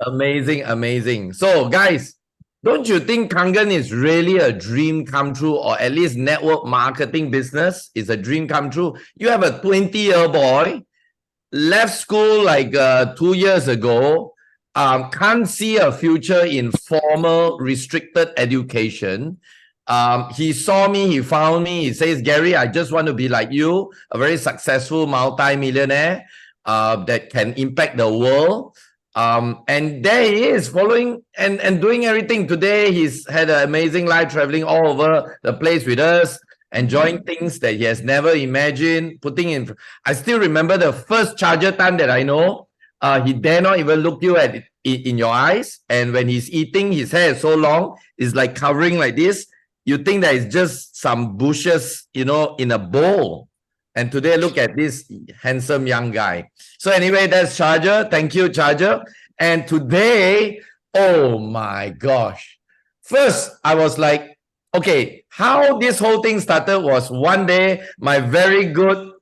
Amazing, amazing. So, guys, don't you think Kangen is really a dream come true, or at least network marketing business is a dream come true? You have a 20-year boy, left school like 2 years ago, can't see a future in formal restricted education. He saw me, he found me, he says, Gary, I just want to be like you, a very successful multi-millionaire that can impact the world. And there he is, following and doing everything. Today, he's had an amazing life, traveling all over the place with us, enjoying things that he has never imagined, putting in. I still remember the first charger time that I know. He dare not even look you at in your eyes. And when he's eating, his hair is so long, it's like covering like this. You think that it's just some bushes, you know, in a bowl. And today, look at this handsome young guy. So anyway, that's Charger. Thank you, Charger. And today, oh my gosh. First, I was like, okay, how this whole thing started was one day, my very good,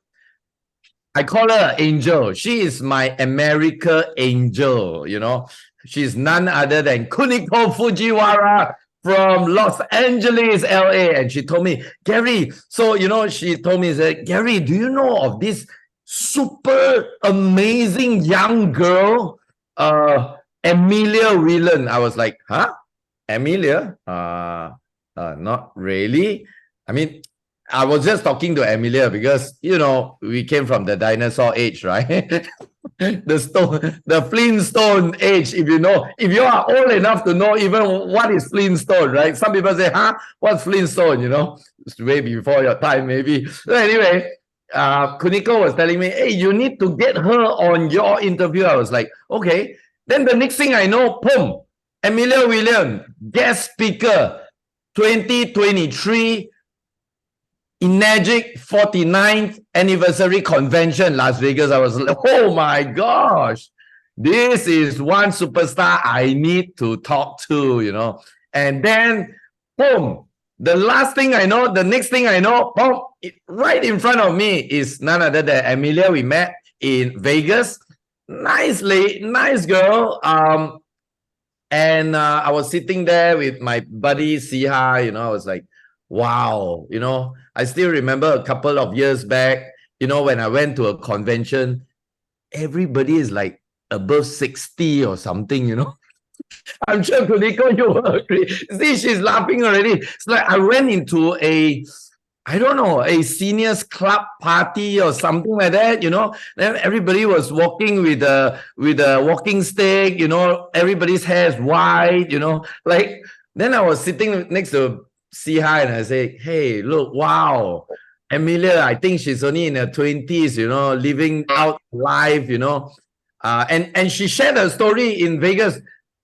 I call her Angel. She is my America angel, you know. She's none other than Kuniko Fujiwara from Los Angeles, LA. And she told me, Gary, so, you know, she told me, that, Gary, do you know of this super amazing young girl, Amelia Whelan? I was like, huh? Amelia? Not really. I mean, I was just talking to Amelia because, you know, we came from the dinosaur age, right? the Flintstone age, if you know, if you are old enough to know even what is Flintstone, right? Some people say, huh, what's Flintstone, you know? It's way before your time, maybe. So anyway, Kuniko was telling me, hey, you need to get her on your interview. I was like, okay. Then the next thing I know, boom, Amelia Whelan, guest speaker, 2023 Enagic 49th anniversary convention, Las Vegas. I was like, oh my gosh, this is one superstar I need to talk to, you know. And then, boom, the last thing I know, the next thing I know, boom, right in front of me is none other than Amelia. We met in Vegas. Nicely, nice girl. And I was sitting there with my buddy Siha, you know. I was like, wow, you know, I still remember a couple of years back, you know, when I went to a convention, everybody is like above 60 or something, you know. I'm sure Kuniko, you will agree. See, she's laughing already. It's like I went into I don't know, a seniors club party or something like that, you know. Then everybody was walking with a walking stick, you know. Everybody's hair is white, you know. Like, then I was sitting next to see her and I say, hey, look, wow, Amelia, I think she's only in her 20s, you know, living out life, you know. And she shared her story in Vegas.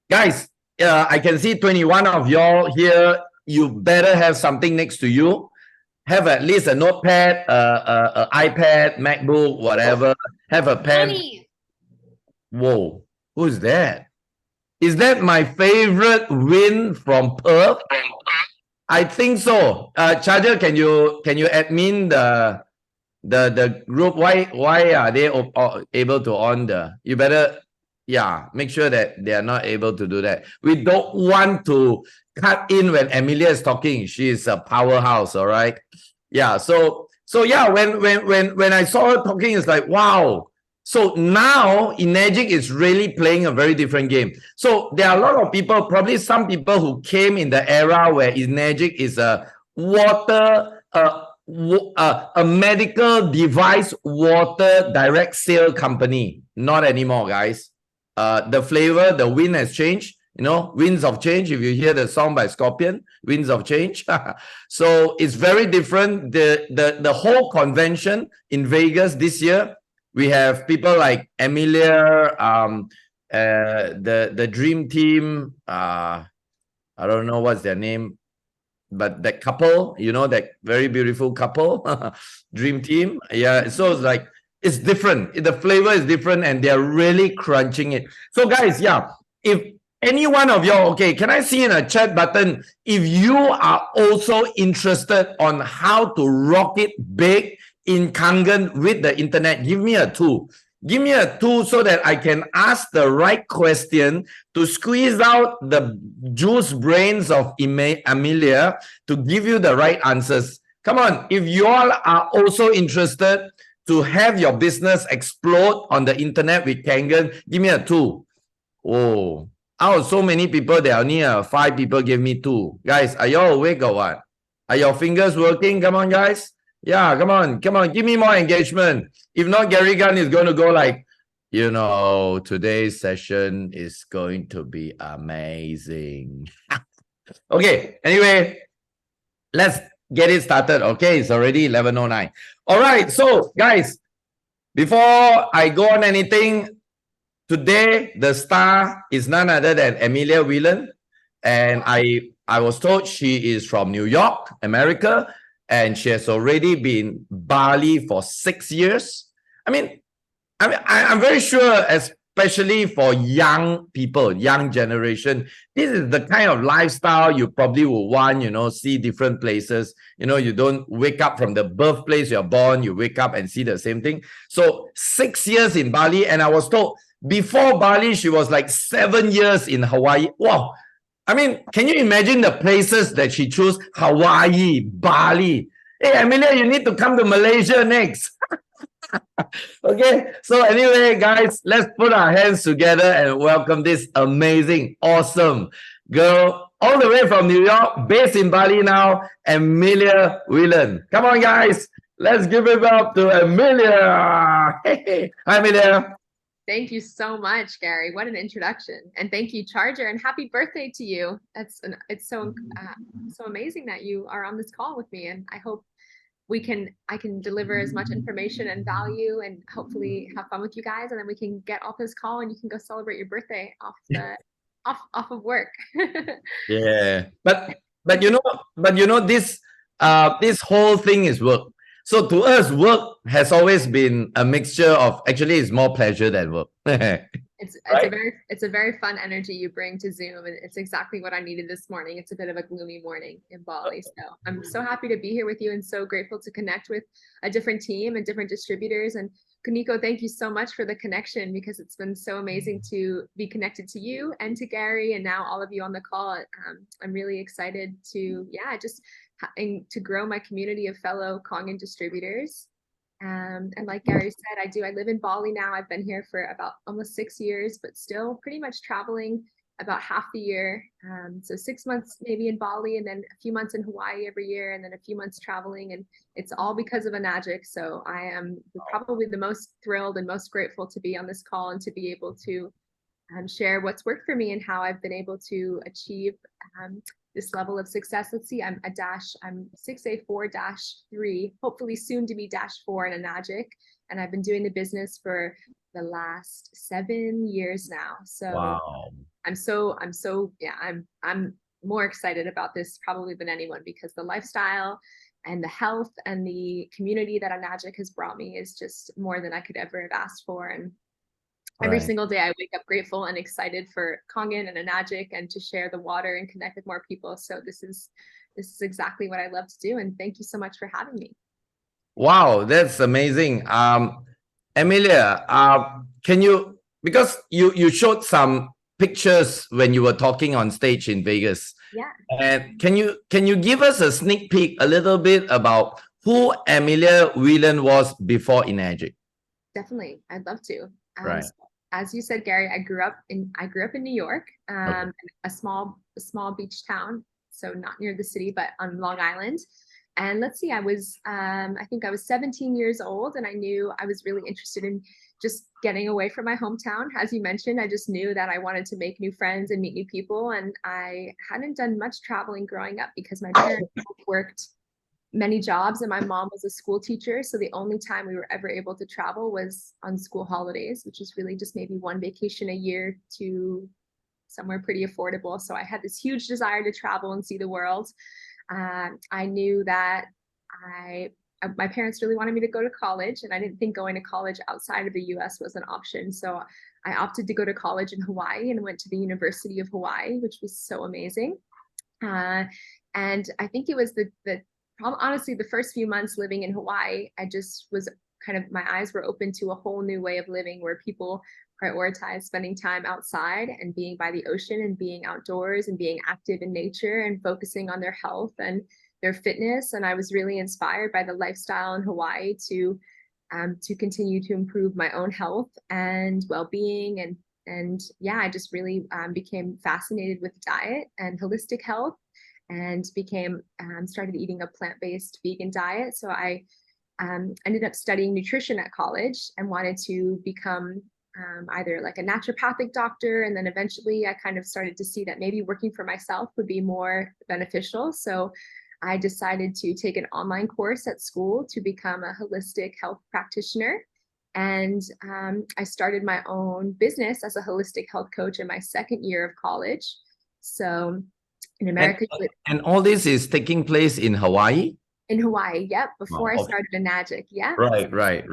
Guys, I can see 21 of y'all here. You better have something next to you. Have at least a notepad, a iPad, MacBook, whatever. Have a pen. Honey. Whoa, who's that? Is that my favorite win from Perth? I think so. Charger, can you admin the group? Why are they able to on the? You better, yeah, make sure that they are not able to do that. We don't want to cut in when Amelia is talking. She is a powerhouse, all right. Yeah. So yeah, when I saw her talking, it's like, wow. So now Enagic is really playing a very different game. So there are a lot of people, probably some people who came in the era where Enagic is a a medical device water direct sale company. Not anymore, guys. The flavor, the wind has changed. You know, Winds of Change. If you hear the song by Scorpion, Winds of Change. So it's very different. The whole convention in Vegas this year, we have people like Amelia, the Dream Team. I don't know what's their name, but that couple, you know, that very beautiful couple, Dream Team. Yeah, so it's like, it's different. The flavor is different, and they're really crunching it. So, guys, yeah, if any one of you, okay, can I see in a chat button if you are also interested on how to rock it big in Kangen with the internet? Give me a 2. Give me a tool so that I can ask the right question to squeeze out the juice brains of Amelia to give you the right answers. Come on, if you all are also interested to have your business explode on the internet with Kangen, give me a tool. Oh, out of so many people, there are only 5 people gave me 2. Guys, are y'all awake or what? Are your fingers working? Come on, guys. Yeah, come on, give me more engagement. If not, Gary Gan is going to go like, today's session is going to be amazing. Okay, anyway, let's get it started. Okay, it's already 11:09. All right, so guys, before I go on anything, today the star is none other than Amelia Whelan, and I was told she is from New York, America, and she has already been Bali for 6 years. I'm very sure, especially for young people, young generation, this is the kind of lifestyle you probably will want, see different places. You don't wake up from the birthplace you're born, you wake up and see the same thing. So 6 years in Bali, and I was told before Bali, she was like 7 years in Hawaii. Wow. Can you imagine the places that she chose? Hawaii, Bali. Hey, Amelia, you need to come to Malaysia next. Okay, so anyway, guys, let's put our hands together and welcome this amazing, awesome girl all the way from New York, based in Bali now, Amelia Whelan. Come on, guys, let's give it up to Amelia. Hey, hi, Amelia. Thank you so much, Gary. What an introduction. And thank you, Charger, and happy birthday to you. It's so amazing that you are on this call with me, and I hope I can deliver as much information and value and hopefully have fun with you guys, and then we can get off this call and you can go celebrate your birthday off of work. Yeah, but this whole thing is work. So to us, work has always been a mixture of, actually it's more pleasure than work. It's a very fun energy you bring to Zoom, and it's exactly what I needed this morning. It's a bit of a gloomy morning in Bali, so I'm so happy to be here with you and so grateful to connect with a different team and different distributors. And Kuniko, thank you so much for the connection, because it's been so amazing to be connected to you and to Gary and now all of you on the call. I'm really excited to to grow my community of fellow Kangen distributors. And like Gary said, I live in Bali now. I've been here for about almost 6 years, but still pretty much traveling about half the year. So 6 months maybe in Bali, and then a few months in Hawaii every year, and then a few months traveling. And it's all because of Enagic. So I am probably the most thrilled and most grateful to be on this call and to be able to share what's worked for me and how I've been able to achieve this level of success. Let's see, I'm 6A4-3, hopefully soon to be -4 in Enagic. And I've been doing the business for the last 7 years now. So wow. I'm more excited about this probably than anyone, because the lifestyle and the health and the community that Enagic has brought me is just more than I could ever have asked for. And every single day I wake up grateful and excited for Kangen and Enagic and to share the water and connect with more people. So this is exactly what I love to do. And thank you so much for having me. Wow, that's amazing. Amelia, can you, because you showed some pictures when you were talking on stage in Vegas. Yeah. And can you give us a sneak peek a little bit about who Amelia Whelan was before Enagic? Definitely, I'd love to. Right. So, as you said, Gary, I grew up in New York, a small beach town, so not near the city, but on Long Island. And let's see, I think I was 17 years old, and I knew I was really interested in just getting away from my hometown. As you mentioned, I just knew that I wanted to make new friends and meet new people. And I hadn't done much traveling growing up because my parents worked many jobs and my mom was a school teacher. So the only time we were ever able to travel was on school holidays, which is really just maybe one vacation a year to somewhere pretty affordable. So I had this huge desire to travel and see the world. I knew that my parents really wanted me to go to college, and I didn't think going to college outside of the US was an option. So I opted to go to college in Hawaii and went to the University of Hawaii, which was so amazing. And I think it was honestly, the first few months living in Hawaii, I just was my eyes were open to a whole new way of living where people prioritize spending time outside and being by the ocean and being outdoors and being active in nature and focusing on their health and their fitness. And I was really inspired by the lifestyle in Hawaii to continue to improve my own health and well-being. And yeah, I just really became fascinated with diet and holistic health, and started eating a plant-based vegan diet. So I ended up studying nutrition at college and wanted to become either like a naturopathic doctor. And then eventually I kind of started to see that maybe working for myself would be more beneficial. So I decided to take an online course at school to become a holistic health practitioner. And I started my own business as a holistic health coach in my second year of college. So in America, and all this is taking place in Hawaii? In Hawaii, yep. Before I started Enagic, yeah. Right.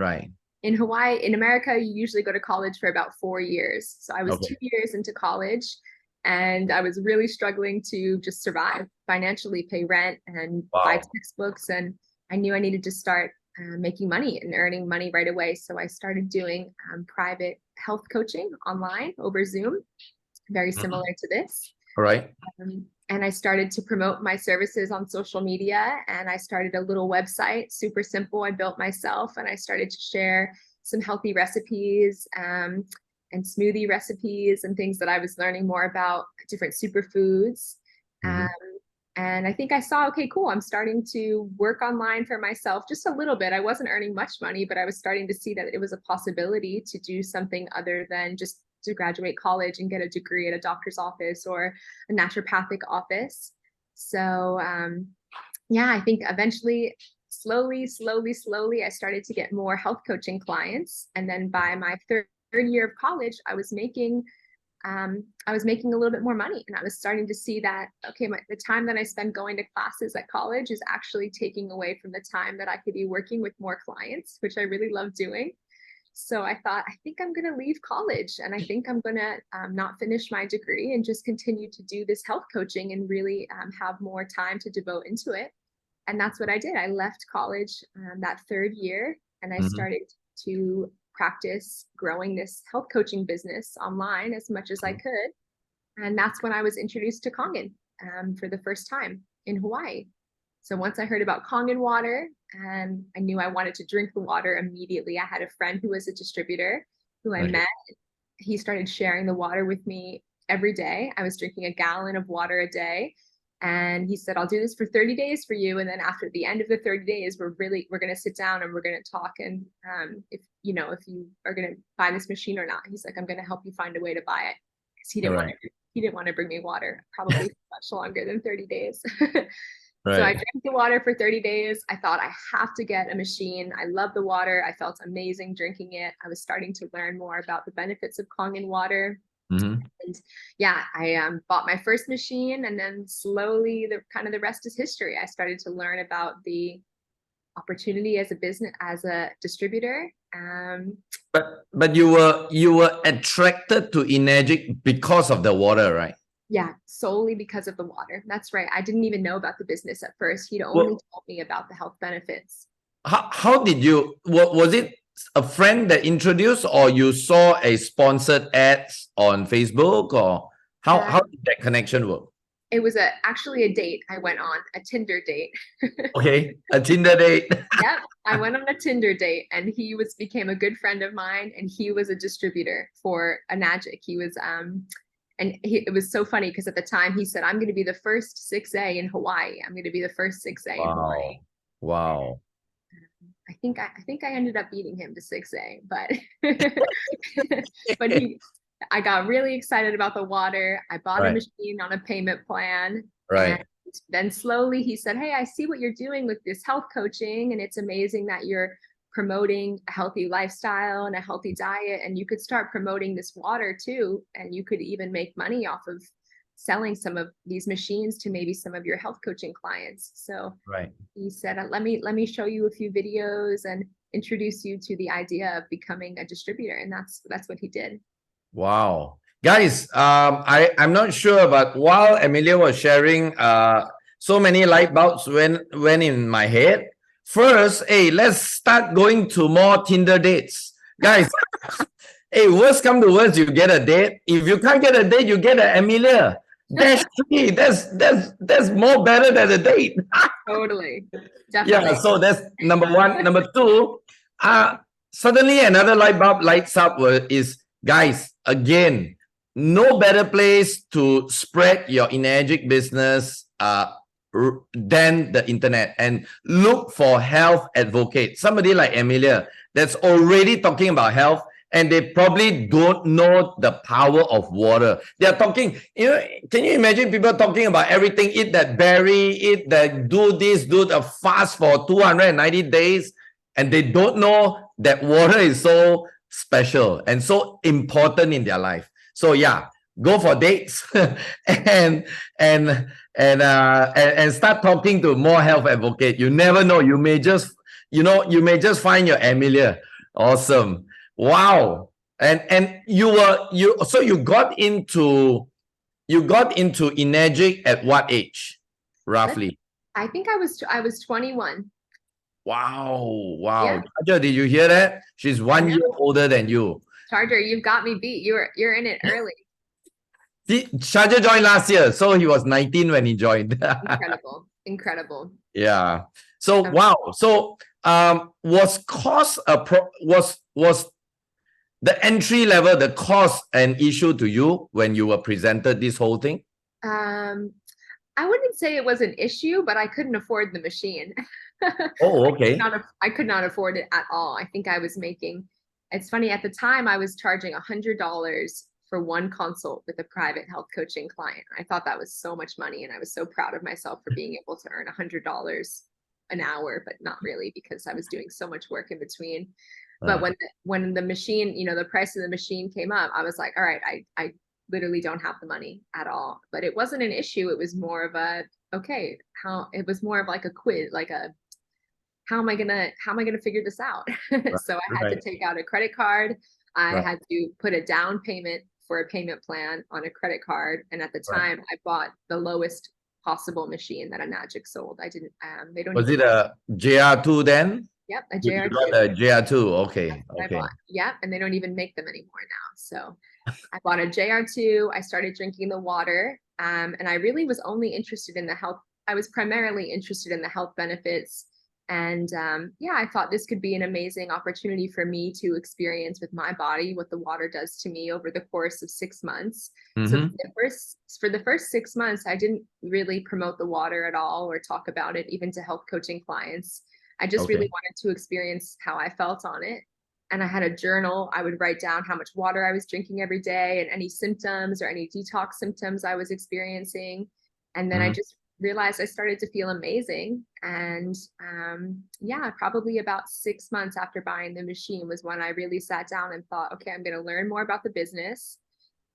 In Hawaii, in America, you usually go to college for about 4 years. So I was 2 years into college, and I was really struggling to just survive financially, pay rent and buy textbooks. And I knew I needed to start making money and earning money right away. So I started doing private health coaching online over Zoom, very similar to this. All right. And I started to promote my services on social media, and I started a little website, super simple. I built myself, and I started to share some healthy recipes and smoothie recipes and things that I was learning more about, different superfoods. And I think I saw, okay, cool, I'm starting to work online for myself just a little bit. I wasn't earning much money, but I was starting to see that it was a possibility to do something other than just to graduate college and get a degree at a doctor's office or a naturopathic office. So yeah, I think eventually, slowly, I started to get more health coaching clients. And then by my third year of college, I was making a little bit more money, and I was starting to see that, okay, the time that I spend going to classes at college is actually taking away from the time that I could be working with more clients, which I really love doing. So I thought, I think I'm going to leave college, and I think I'm going to not finish my degree and just continue to do this health coaching and really have more time to devote into it. And that's what I did. I left college that third year, and I started to practice growing this health coaching business online as much as I could. And that's when I was introduced to Kangen for the first time in Hawaii. So once I heard about Kangen water, and I knew I wanted to drink the water immediately. I had a friend who was a distributor who I met. He started sharing the water with me every day. I was drinking a gallon of water a day. And he said, I'll do this for 30 days for you. And then after the end of the 30 days, we're going to sit down and we're going to talk. And if you are going to buy this machine or not, he's like, I'm going to help you find a way to buy it. Because he didn't want to bring me water, probably much longer than 30 days. So I drank the water for 30 days. I thought, I have to get a machine. I love the water. I felt amazing drinking it. I was starting to learn more about the benefits of Kangen water. And yeah, I bought my first machine, and then slowly the rest is history. I started to learn about the opportunity as a distributor. But you were attracted to Enagic because of the water, right? Yeah, solely because of the water. That's right. I didn't even know about the business at first. He'd only told me about the health benefits. How did you, was it a friend that introduced, or you saw a sponsored ads on Facebook, or how did that connection work? It was actually a date I went on, a Tinder date. Okay, a Tinder date. Yep, I went on a Tinder date, and he became a good friend of mine, and he was a distributor for Enagic. He was it was so funny because at the time he said, I'm going to be the first 6A in Hawaii. I'm going to be the first 6A in Hawaii. Wow. I think I ended up beating him to 6A, but I got really excited about the water. I bought a machine on a payment plan. And then slowly he said, hey, I see what you're doing with this health coaching, and it's amazing that you're promoting a healthy lifestyle and a healthy diet, and you could start promoting this water too, and you could even make money off of selling some of these machines to maybe some of your health coaching clients. So he said, let me show you a few videos and introduce you to the idea of becoming a distributor. And that's what he did. Wow. Guys, I'm not sure, but while Amelia was sharing, so many light bulbs went in my head. First, hey, let's start going to more Tinder dates. Guys, hey, worst come to worst, you get a date. If you can't get a date, you get an Amelia. That's three. That's more better than a date. Totally. Yeah, Definitely. so that's number one. Number two, suddenly another light bulb lights up is, guys, again, no better place to spread your Enagic business than the internet, and look for health advocates. Somebody like Amelia that's already talking about health, and they probably don't know the power of water. They are talking, can you imagine people talking about everything? Eat that berry, eat that, do this, do the fast for 290 days, and they don't know that water is so special and so important in their life. So yeah, go for dates and start talking to more health advocate. You never know. You may just, you may just find your Amelia. Awesome. Wow. And you got into Enagic at what age, roughly? I think I was 21. Wow. Wow. Yeah. Charger, did you hear that? She's 1 year older than you. Charger, you've got me beat. You're in it early. Charger joined last year, so he was 19 when he joined. Incredible. Yeah. So wow. So was cost was the entry level, the cost an issue to you when you were presented this whole thing? I wouldn't say it was an issue, but I couldn't afford the machine. Oh, okay. I could not afford it at all. I think I was making, it's funny, at the time I was charging $100 for one consult with a private health coaching client. I thought that was so much money, and I was so proud of myself for being able to earn $100 an hour, but not really, because I was doing so much work in between. But when the machine, the price of the machine came up, I was like, all right, I literally don't have the money at all. But it wasn't an issue. It was more of a, okay, it was more of like a quiz, like a, how am I gonna figure this out? So I had to take out a credit card. I had to put a down payment for a payment plan on a credit card. And at the time I bought the lowest possible machine that Enagic sold. I didn't, they don't. Was it a JR2 then? Yep, a JR2. You got a JR2, okay. Okay. Yeah, and they don't even make them anymore now. So I bought a JR2. I started drinking the water, and I really was only interested in the health. I was primarily interested in the health benefits. And yeah, I thought this could be an amazing opportunity for me to experience with my body what the water does to me over the course of 6 months. So for the first 6 months, I didn't really promote the water at all or talk about it, even to health coaching clients. I just really wanted to experience how I felt on it. And I had a journal. I would write down how much water I was drinking every day and any symptoms or any detox symptoms I was experiencing. And then I just realized I started to feel amazing. And yeah, probably about 6 months after buying the machine was when I really sat down and thought, okay, I'm going to learn more about the business,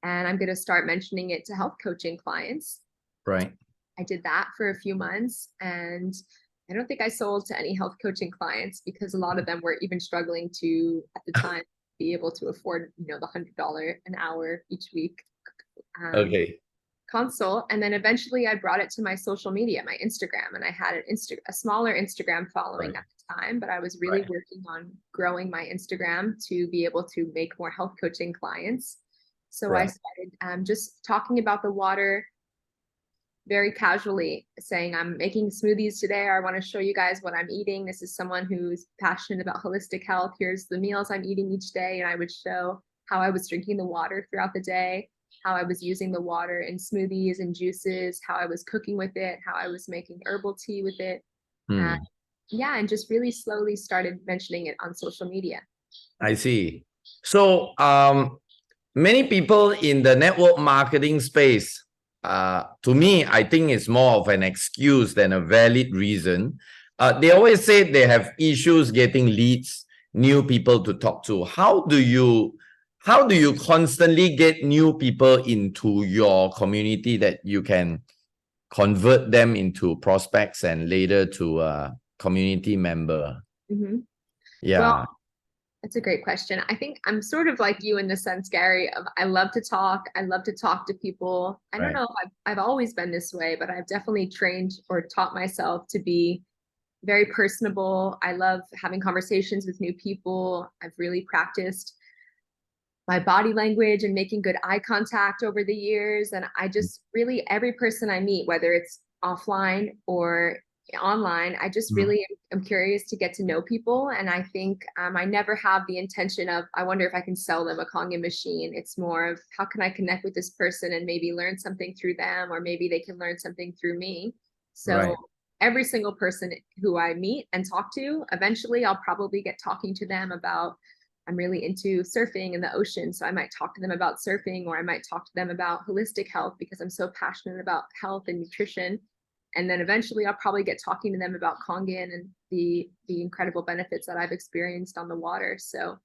and I'm going to start mentioning it to health coaching clients. Right. I did that for a few months, and I don't think I sold to any health coaching clients because a lot of them were even struggling to, at the time, be able to afford, the $100 an hour each week. Consult. And then eventually I brought it to my social media, my Instagram, and I had a smaller Instagram following at the time, but I was really working on growing my Instagram to be able to make more health coaching clients. So I started just talking about the water very casually, saying, I'm making smoothies today. I want to show you guys what I'm eating. This is someone who's passionate about holistic health. Here's the meals I'm eating each day. And I would show how I was drinking the water throughout the day, how I was using the water in smoothies and juices, how I was cooking with it, how I was making herbal tea with it. Yeah, and just really slowly started mentioning it on social media. I see. So many people in the network marketing space, to me, I think it's more of an excuse than a valid reason. They always say they have issues getting leads, new people to talk to. How do you constantly get new people into your community that you can convert them into prospects and later to a community member? Yeah. Well, that's a great question. I think I'm sort of like you in the sense, Gary, of I love to talk. I love to talk to people. I don't know if I've always been this way, but I've definitely trained or taught myself to be very personable. I love having conversations with new people. I've really practiced my body language and making good eye contact over the years. And I just really, every person I meet, whether it's offline or online, I just really am curious to get to know people. And I think I never have the intention of, I wonder if I can sell them a Kangen machine. It's more of how can I connect with this person and maybe learn something through them, or maybe they can learn something through me. So every single person who I meet and talk to, eventually I'll probably get talking to them about, I'm really into surfing in the ocean. So I might talk to them about surfing, or I might talk to them about holistic health because I'm so passionate about health and nutrition. And then eventually I'll probably get talking to them about Kangen and the incredible benefits that I've experienced on the water. So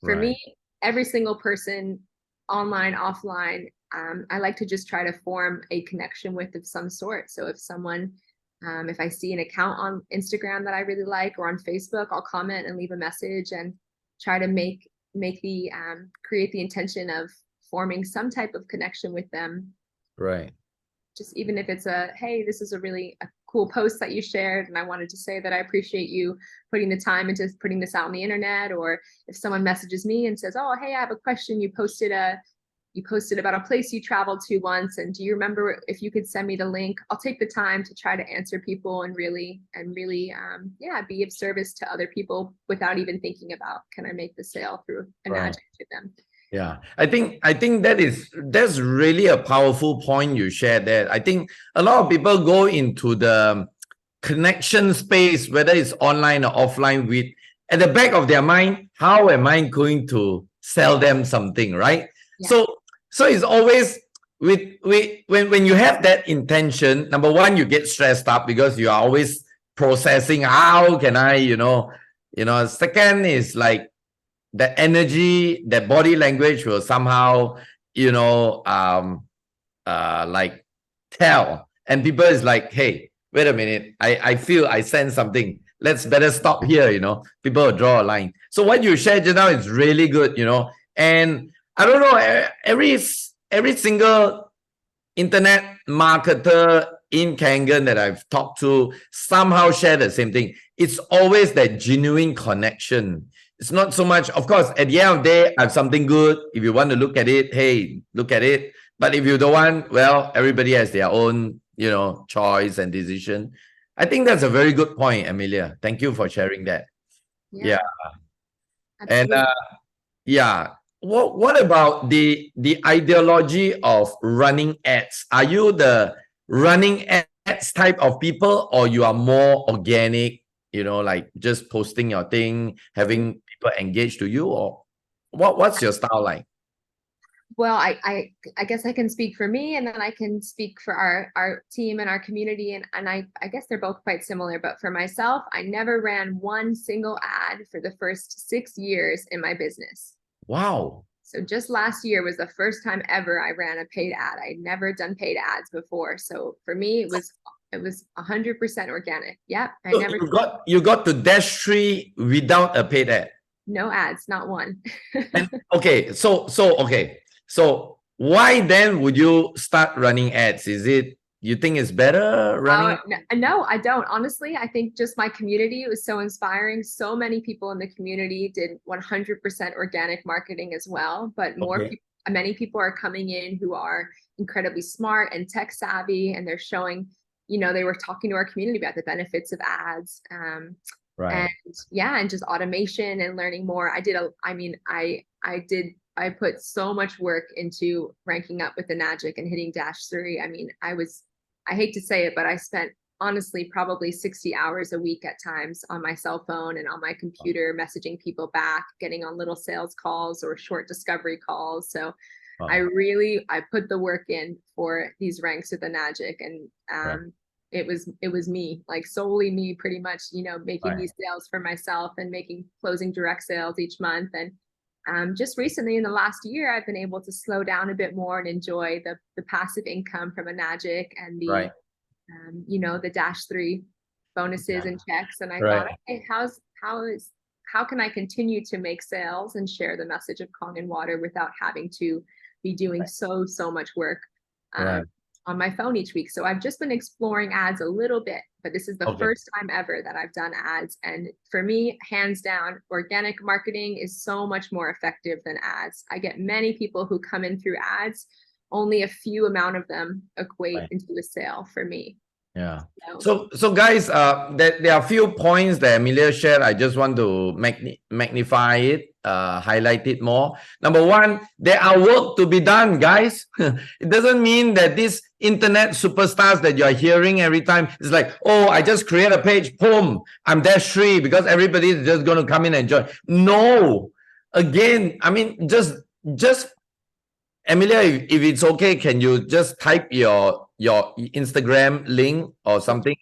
for me, every single person, online, offline, I like to just try to form a connection with of some sort. So if someone, if I see an account on Instagram that I really like, or on Facebook, I'll comment and leave a message and try to create the intention of forming some type of connection with them. Right. Just even if it's hey, this is a cool post that you shared, and I wanted to say that I appreciate you putting the time into putting this out on the internet. Or if someone messages me and says, oh, hey, I have a question. You posted about a place you traveled to once, and do you remember if you could send me the link? I'll take the time to try to answer people and really be of service to other people without even thinking about, can I make the sale through Enagic to them? Yeah, I think that's really a powerful point you shared there. I think a lot of people go into the connection space, whether it's online or offline, with at the back of their mind, how am I going to sell them something, right? Yeah. So it's always when you have that intention, number one, you get stressed up because you are always processing, how can I, second is like, that energy, that body language will somehow, like tell. And people is like, hey, wait a minute, I feel, I sense something. Let's better stop here, People will draw a line. So what you shared just now is really good, And I don't know, every single internet marketer in Kangen that I've talked to somehow share the same thing. It's always that genuine connection. It's not so much, of course, at the end of the day, I have something good. If you want to look at it, hey, look at it. But if you don't want, well, everybody has their own, choice and decision. I think that's a very good point, Amelia. Thank you for sharing that. Yeah. And what about the ideology of running ads? Are you the running ads type of people, or you are more organic, like just posting your thing, having people engage to you, or what's your style like? Well, I guess I can speak for me, and then I can speak for our team and our community, and I guess they're both quite similar. But for myself, I never ran one single ad for the first 6 years in my business. Wow. So just last year was the first time ever I ran a paid ad. I'd never done paid ads before. So for me, it was 100% organic. Yep. You got to dash 3 without a paid ad. No ads, not one. Okay. So why then would you start running ads? Is it, you think it's better running? No, I don't. Honestly, I think just my community was so inspiring. So many people in the community did 100% organic marketing as well, but many people are coming in who are incredibly smart and tech savvy, and they're showing, they were talking to our community about the benefits of ads. And just automation and learning more. I put so much work into ranking up with Enagic and hitting -3. I mean, I hate to say it, but I spent honestly probably 60 hours a week at times on my cell phone and on my computer, messaging people back, getting on little sales calls or short discovery calls. So I put the work in for these ranks with Enagic, and it was me, like solely me, pretty much, making these sales for myself and closing direct sales each month. And just recently in the last year, I've been able to slow down a bit more and enjoy the passive income from Enagic and the the -3 bonuses and checks. And I thought, okay, how can I continue to make sales and share the message of Kangen water without having to be doing so much work on my phone each week. So I've just been exploring ads a little bit, but this is the first time ever that I've done ads. And for me, hands down, organic marketing is so much more effective than ads. I get many people who come in through ads. Only a few amount of them equate into a sale for me. Yeah. So guys, there are a few points that Amelia shared. I just want to magnify it, highlight it more. Number one, there are work to be done, guys. It doesn't mean that these internet superstars that you're hearing every time is like, oh, I just create a page, boom, I'm dash free because everybody is just going to come in and join. No, again, I mean, just Amelia, if it's okay, can you just type your Instagram link or something,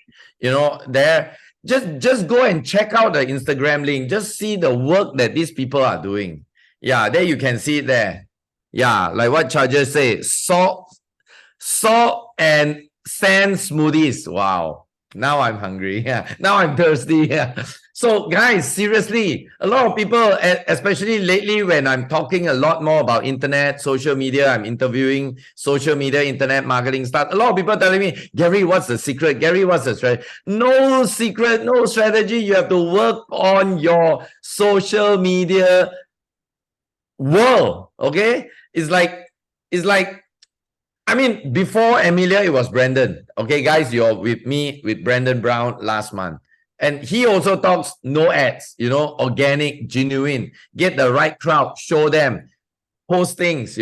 there? Just go and check out the Instagram link. Just see the work that these people are doing. Yeah, there you can see it there. Yeah, like what Charger say, salt and sand smoothies. Wow. Now I'm hungry. Yeah. Now I'm thirsty. Yeah. So guys, seriously, a lot of people, especially lately when I'm talking a lot more about internet, social media, I'm interviewing social media, internet marketing stuff. A lot of people are telling me, Gary, what's the secret? Gary, what's the strategy? No secret, no strategy. You have to work on your social media world. Okay. It's like, I mean, before Amelia, it was Brandon. Okay, guys, you're with me with Brandon Brown last month. And he also talks no ads, organic, genuine, get the right crowd, show them, post things,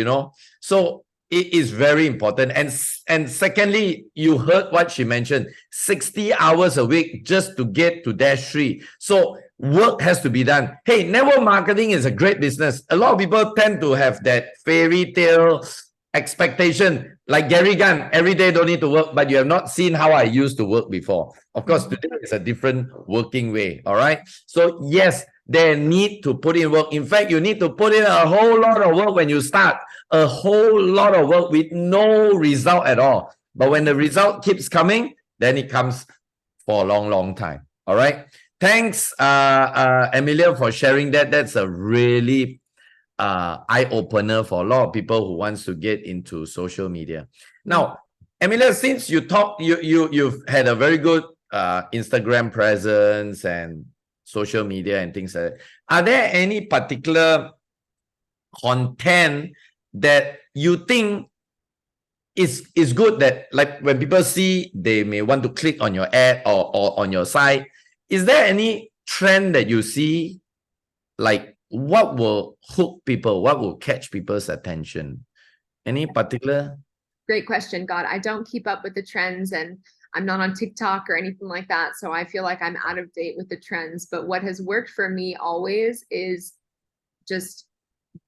So it is very important. And secondly, you heard what she mentioned, 60 hours a week just to get to dash free. So work has to be done. Hey, network marketing is a great business. A lot of people tend to have that fairy tale expectation, like Gary Gan, every day don't need to work, but you have not seen how I used to work before. Of course, today is a different working way. All right. So yes, they need to put in work. In fact, you need to put in a whole lot of work when you start, a whole lot of work with no result at all. But when the result keeps coming, then it comes for a long, long time. All right. Thanks, Amelia, for sharing that. That's a really eye-opener for a lot of people who wants to get into social media. Now, Amelia, since you've had a very good Instagram presence and social media and things like that, are there any particular content that you think is good, that like when people see, they may want to click on your ad or on your site? Is there any trend that you see, like what will hook people, what will catch people's attention? Any particular? Great question. God, I don't keep up with the trends, and I'm not on TikTok or anything like that. So I feel like I'm out of date with the trends. But what has worked for me always is just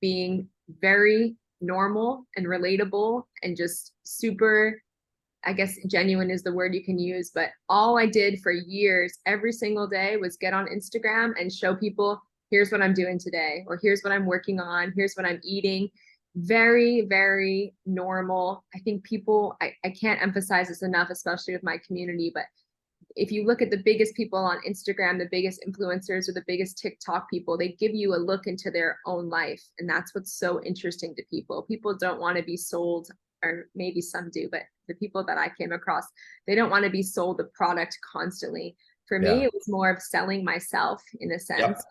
being very normal and relatable and just super, I guess genuine is the word you can use. But all I did for years, every single day, was get on Instagram and show people, here's what I'm doing today, or here's what I'm working on, here's what I'm eating. Very, very normal. I think people, I can't emphasize this enough, especially with my community, but if you look at the biggest people on Instagram, the biggest influencers or the biggest TikTok people, they give you a look into their own life. And that's what's so interesting to people. People don't want to be sold, or maybe some do, but the people that I came across, they don't want to be sold the product constantly. For me, it was more of selling myself in a sense.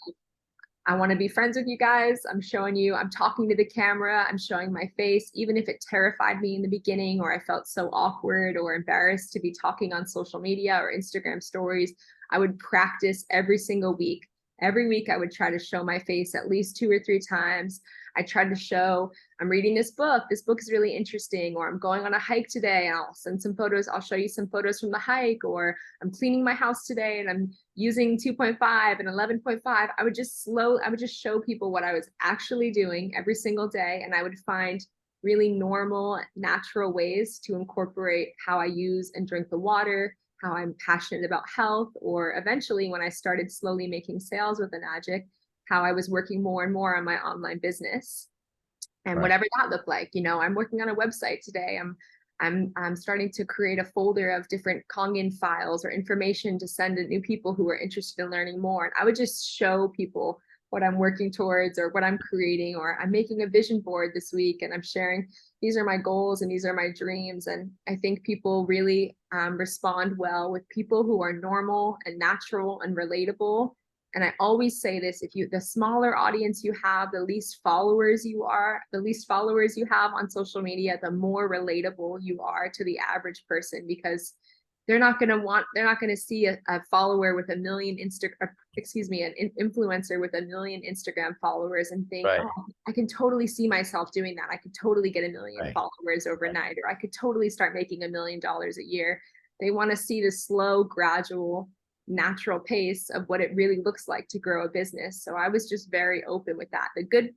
I want to be friends with you guys. I'm showing you, I'm talking to the camera, I'm showing my face, even if it terrified me in the beginning, or I felt so awkward or embarrassed to be talking on social media or Instagram stories. I would practice every single week. Every week I would try to show my face at least 2 or 3 times. I tried to show, I'm reading this book. This book is really interesting, or I'm going on a hike today and I'll send some photos. I'll show you some photos from the hike, or I'm cleaning my house today and I'm using 2.5 and 11.5. I would just show people what I was actually doing every single day. And I would find really normal, natural ways to incorporate how I use and drink the water, how I'm passionate about health, or eventually when I started slowly making sales with Enagic, how I was working more and more on my online business, and whatever that looked like. I'm working on a website today. I'm starting to create a folder of different Kongin files or information to send to new people who are interested in learning more. And I would just show people what I'm working towards or what I'm creating, or I'm making a vision board this week and I'm sharing these are my goals and these are my dreams. And I think people really respond well with people who are normal and natural and relatable. And I always say this, the smaller audience you have, the least followers you have on social media, the more relatable you are to the average person, because they're not going to see a follower with a million an influencer with a million Instagram followers and think, Right. oh, I can totally see myself doing that. I could totally get a million Right. followers overnight, or I could totally start making $1 million a year. They want to see the slow, gradual, natural pace of what it really looks like to grow a business. So I was just very open with that. The good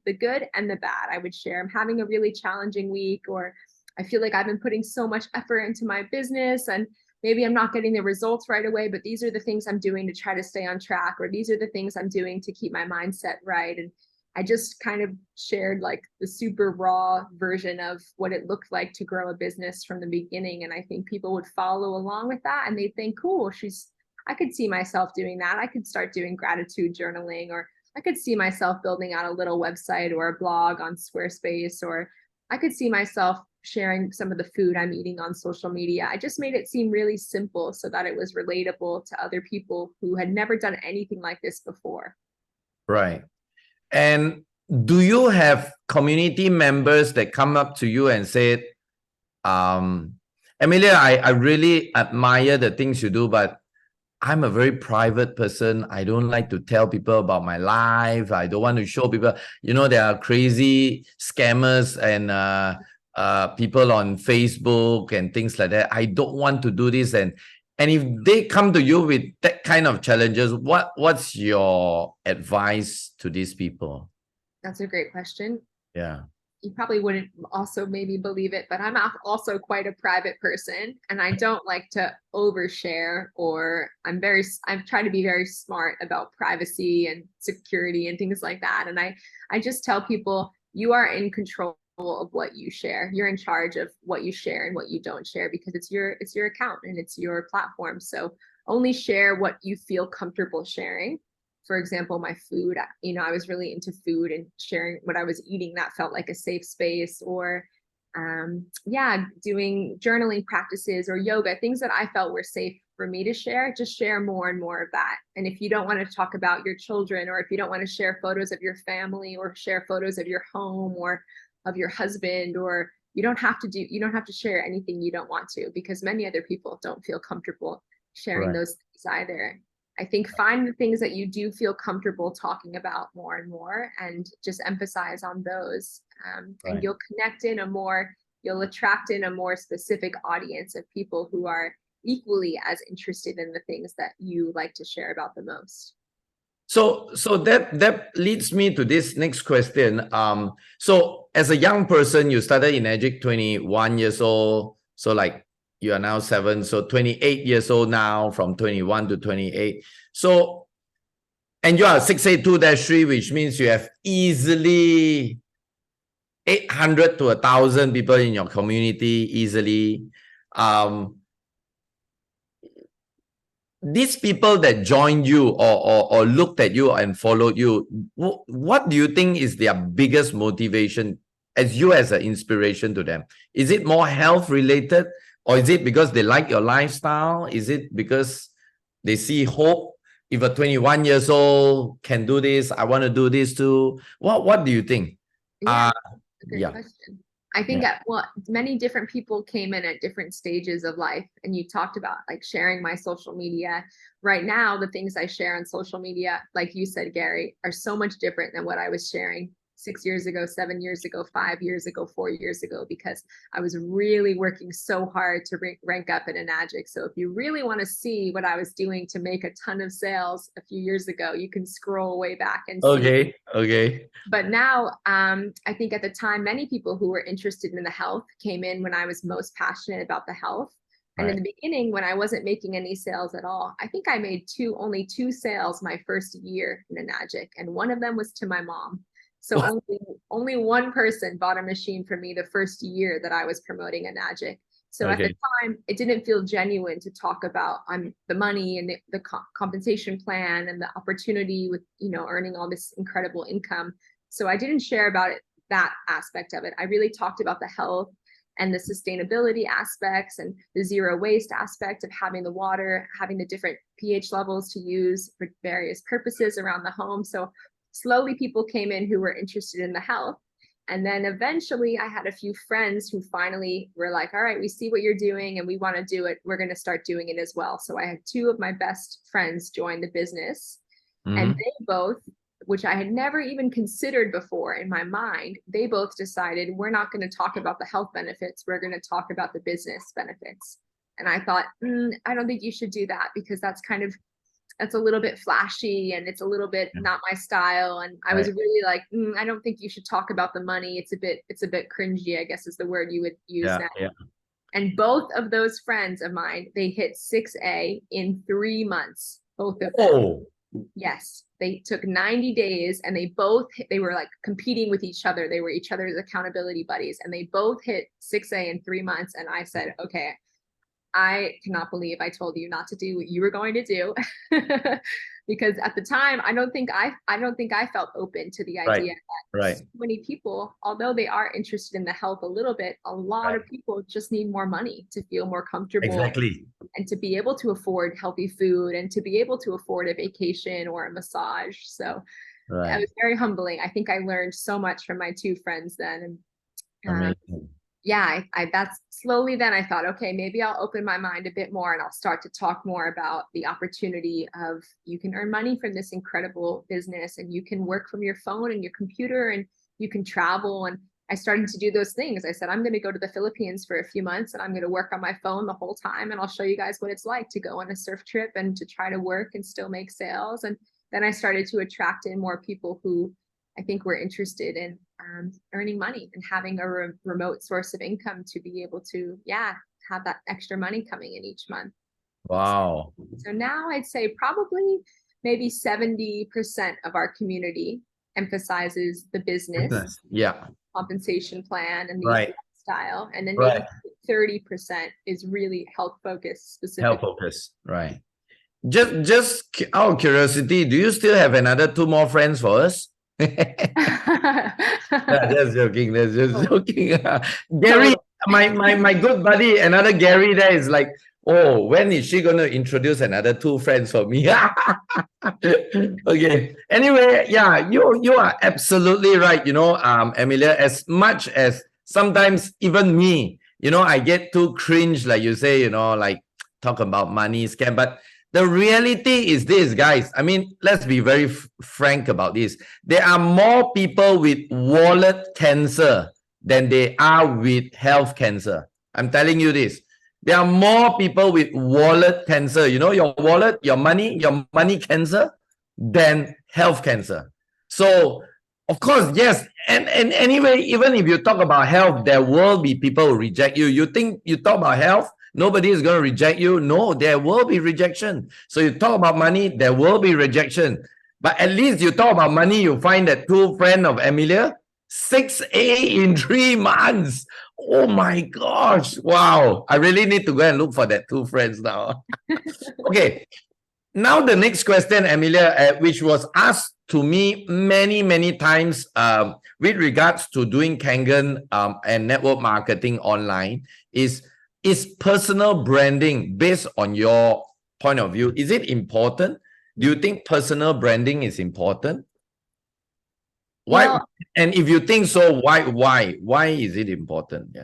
and the bad. I would share, I'm having a really challenging week, or I feel like I've been putting so much effort into my business and maybe I'm not getting the results right away, but these are the things I'm doing to try to stay on track, or these are the things I'm doing to keep my mindset right. And I just kind of shared like the super raw version of what it looked like to grow a business from the beginning. And I think people would follow along with that and they think, cool, I could see myself doing that. I could start doing gratitude journaling, or I could see myself building out a little website or a blog on Squarespace, or I could see myself sharing some of the food I'm eating on social media. I just made it seem really simple so that it was relatable to other people who had never done anything like this before. Right. And do you have community members that come up to you and say, Amelia, I really admire the things you do, but I'm a very private person. I don't like to tell people about my life. I don't want to show people, there are crazy scammers and people on Facebook and things like that. I don't want to do this. And if they come to you with that kind of challenges, what's your advice to these people? That's a great question. Yeah. You probably wouldn't also maybe believe it, but I'm also quite a private person, and I don't like to overshare, or I'm trying to be very smart about privacy and security and things like that. And I just tell people, you are in control of what you share. You're in charge of what you share and what you don't share, because it's your account and it's your platform. So only share what you feel comfortable sharing. For example, my food, I was really into food and sharing what I was eating. That felt like a safe space. Or doing journaling practices or yoga, things that I felt were safe for me to share. Just share more and more of that. And if you don't want to talk about your children, or if you don't want to share photos of your family, or share photos of your home or of your husband, or you don't have to share anything you don't want to, because many other people don't feel comfortable sharing those things either. I think find the things that you do feel comfortable talking about more and more, and just emphasize on those. And you'll attract in a more specific audience of people who are equally as interested in the things that you like to share about the most. So that leads me to this next question. So as a young person, you started Enagic 21 years old. So like you are now 7, so 28 years old now, from 21 to 28. So, and you are 682-3, which means you have easily 800 to 1,000 people in your community easily. These people that joined you or looked at you and followed you, what do you think is their biggest motivation as an inspiration to them? Is it more health related, or is it because they like your lifestyle? Is it because they see hope? If a 21 years old can do this, I want to do this too. What do you think? Yeah, good question. I think many different people came in at different stages of life, and you talked about like sharing my social media. Right now, the things I share on social media, like you said, Gary, are so much different than what I was sharing 6 years ago, 7 years ago, 5 years ago, 4 years ago, because I was really working so hard to rank up at Enagic. So if you really want to see what I was doing to make a ton of sales a few years ago, you can scroll way back and see. Okay. But now, I think at the time, many people who were interested in the health came in when I was most passionate about the health. And in the beginning, when I wasn't making any sales at all, I think I made only two sales my first year in Enagic, and one of them was to my mom. So only one person bought a machine for me the first year that I was promoting Enagic. So at the time, it didn't feel genuine to talk about the money and the compensation plan and the opportunity with, you know, earning all this incredible income. So I didn't share about it, that aspect of it. I really talked about the health and the sustainability aspects and the zero waste aspect of having the water, having the different pH levels to use for various purposes around the home. So slowly people came in who were interested in the health. And then eventually I had a few friends who finally were like, all right, we see what you're doing and we want to do it. We're going to start doing it as well. So I had two of my best friends join the business, and they both, which I had never even considered before in my mind, they both decided we're not going to talk about the health benefits. We're going to talk about the business benefits. And I thought, I don't think you should do that, because that's a little bit flashy and it's a little bit not my style. And I was really like, I don't think you should talk about the money. It's a bit cringy, I guess is the word you would use now. And both of those friends of mine, they hit 6A in 3 months, both of them. Yes, they took 90 days and they were like competing with each other. They were each other's accountability buddies, and they both hit 6A in 3 months. And I said, okay, I cannot believe I told you not to do what you were going to do. Because at the time, I don't think I felt open to the idea that so many people, although they are interested in the health a little bit, a lot of people just need more money to feel more comfortable. And to be able to afford healthy food and to be able to afford a vacation or a massage. So it was very humbling. I think I learned so much from my two friends then. And that's slowly then I thought, okay, maybe I'll open my mind a bit more and I'll start to talk more about the opportunity of you can earn money from this incredible business, and you can work from your phone and your computer, and you can travel. And I started to do those things. I said, I'm going to go to the Philippines for a few months and I'm going to work on my phone the whole time. And I'll show you guys what it's like to go on a surf trip and to try to work and still make sales. And then I started to attract in more people who I think we're interested in earning money and having a remote source of income to be able to, have that extra money coming in each month. Wow. So now I'd say probably maybe 70% of our community emphasizes the business, compensation plan, and the lifestyle, and then maybe 30% is really health focused, specific. Health focused, right? Just out of curiosity, do you still have another 2 more friends for us? Just joking. Gary, my good buddy, another Gary there is like, oh, when is she gonna introduce another 2 friends for me? Okay. Anyway, you are absolutely right. You know, Amelia, as much as sometimes even me, you know, I get too cringe, like you say, you know, like talk about money scam, but the reality is this, guys. I mean, let's be very frank about this. There are more people with wallet cancer than they are with health cancer. I'm telling you this. There are more people with wallet cancer, you know, your wallet, your money cancer, than health cancer. So, of course, yes. And anyway, even if you talk about health, there will be people who reject you. You think you talk about health, nobody is going to reject you? No, there will be rejection. So you talk about money, there will be rejection. But at least you talk about money, you find that 2 friends of Amelia, 6A in 3 months. Oh my gosh. Wow. I really need to go and look for that 2 friends now. Okay. Now the next question, Amelia, which was asked to me many times with regards to doing Kangen and network marketing online is personal branding, based on your point of view, is it important? Do you think personal branding is important? Why? Well, and if you think so, why is it important?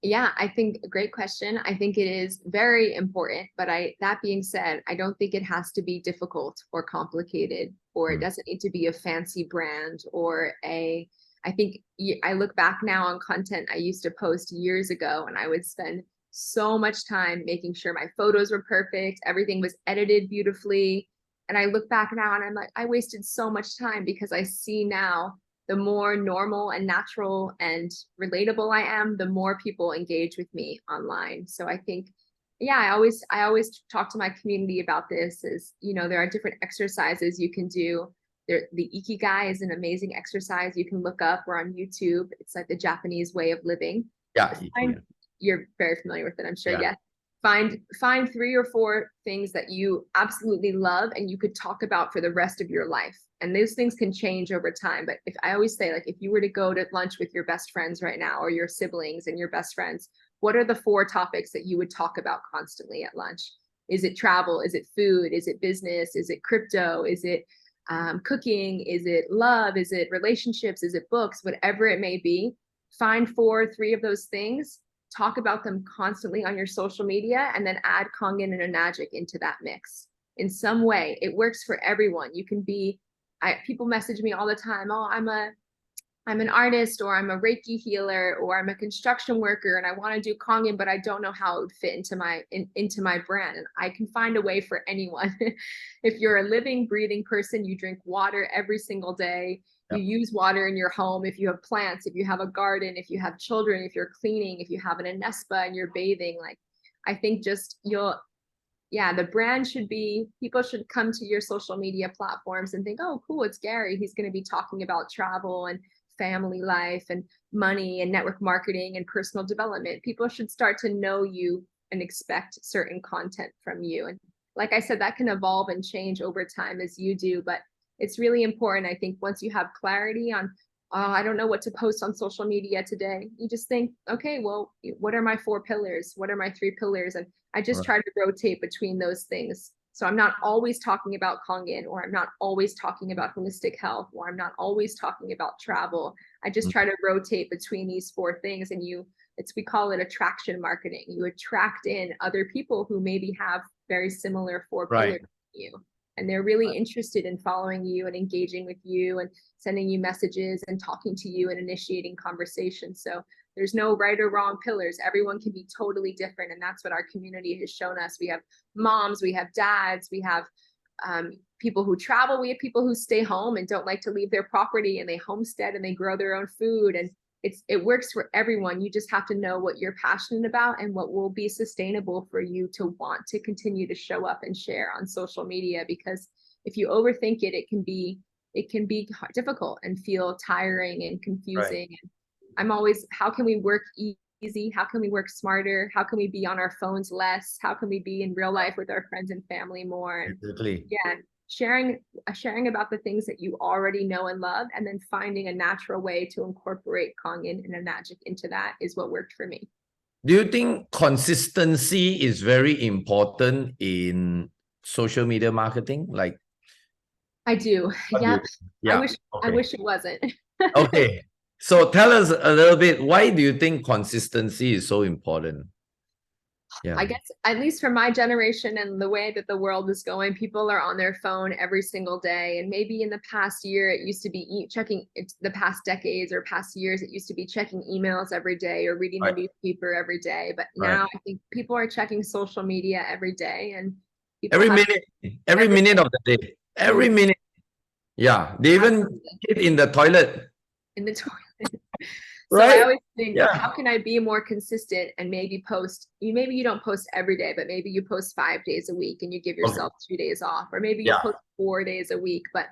Yeah, I think a great question. I think it is very important, but that being said, I don't think it has to be difficult or complicated, or it doesn't need to be a fancy brand or I think I look back now on content I used to post years ago, and I would spend so much time making sure my photos were perfect, everything was edited beautifully. And I look back now and I'm like, I wasted so much time, because I see now the more normal and natural and relatable I am, the more people engage with me online. So I think, I always talk to my community about this. Is, you know, there are different exercises you can do. The Ikigai is an amazing exercise you can look up, or on YouTube. It's like the Japanese way of living. you're very familiar with it, I'm sure. Yeah. Yes. Find 3 or 4 things that you absolutely love and you could talk about for the rest of your life. And those things can change over time. But if I always say, like, if you were to go to lunch with your best friends right now, or your siblings and your best friends, what are the 4 topics that you would talk about constantly at lunch? Is it travel? Is it food? Is it business? Is it crypto? Is it cooking? Is it love? Is it relationships? Is it books? Whatever it may be, find 3 of those things, talk about them constantly on your social media, and then add Kangen and Enagic into that mix in some way. It works for everyone. You can be, people message me all the time, oh, I'm an artist, or I'm a Reiki healer, or I'm a construction worker and I want to do Kangen, but I don't know how it would fit into my brand. And I can find a way for anyone. If you're a living, breathing person, you drink water every single day, you use water in your home, if you have plants, if you have a garden, if you have children, if you're cleaning, if you have an Anespa and you're bathing, like, I think just the brand should be, people should come to your social media platforms and think, oh, cool, it's Gary. He's going to be talking about travel and family life and money and network marketing and personal development. People should start to know you and expect certain content from you. And like I said, that can evolve and change over time as you do, but it's really important. I think once you have clarity on, oh, I don't know what to post on social media today, you just think, okay, well, what are my 4 pillars? What are my 3 pillars? And I just try to rotate between those things. So I'm not always talking about Kangen, or I'm not always talking about holistic health, or I'm not always talking about travel. I just try to rotate between these 4 things. And we call it attraction marketing. You attract in other people who maybe have very similar 4 pillars to you. And they're really interested in following you and engaging with you and sending you messages and talking to you and initiating conversations. So there's no right or wrong pillars. Everyone can be totally different. And that's what our community has shown us. We have moms, we have dads, we have people who travel, we have people who stay home and don't like to leave their property, and they homestead and they grow their own food. And it works for everyone. You just have to know what you're passionate about and what will be sustainable for you to want to continue to show up and share on social media. Because if you overthink it, it can be difficult and feel tiring and confusing. And I'm always, how can we work easy? How can we work smarter? How can we be on our phones less? How can we be in real life with our friends and family more? And sharing about the things that you already know and love, and then finding a natural way to incorporate Kangen and Enagic into that is what worked for me. Do you think consistency is very important in social media marketing? Like, I do. Yep. I wish it wasn't. Okay. So tell us a little bit, why do you think consistency is so important? I guess, at least for my generation and the way that the world is going, people are on their phone every single day. And maybe in the past year, it used to be the past decades or past years, it used to be checking emails every day or reading the newspaper every day. But now I think people are checking social media every day, and every minute of the day, every minute. Yeah, they even get in the toilet. In the toilet. So I always think, how can I be more consistent and maybe post, maybe you don't post every day, but maybe you post 5 days a week and you give yourself 2 days off, or maybe you post 4 days a week. But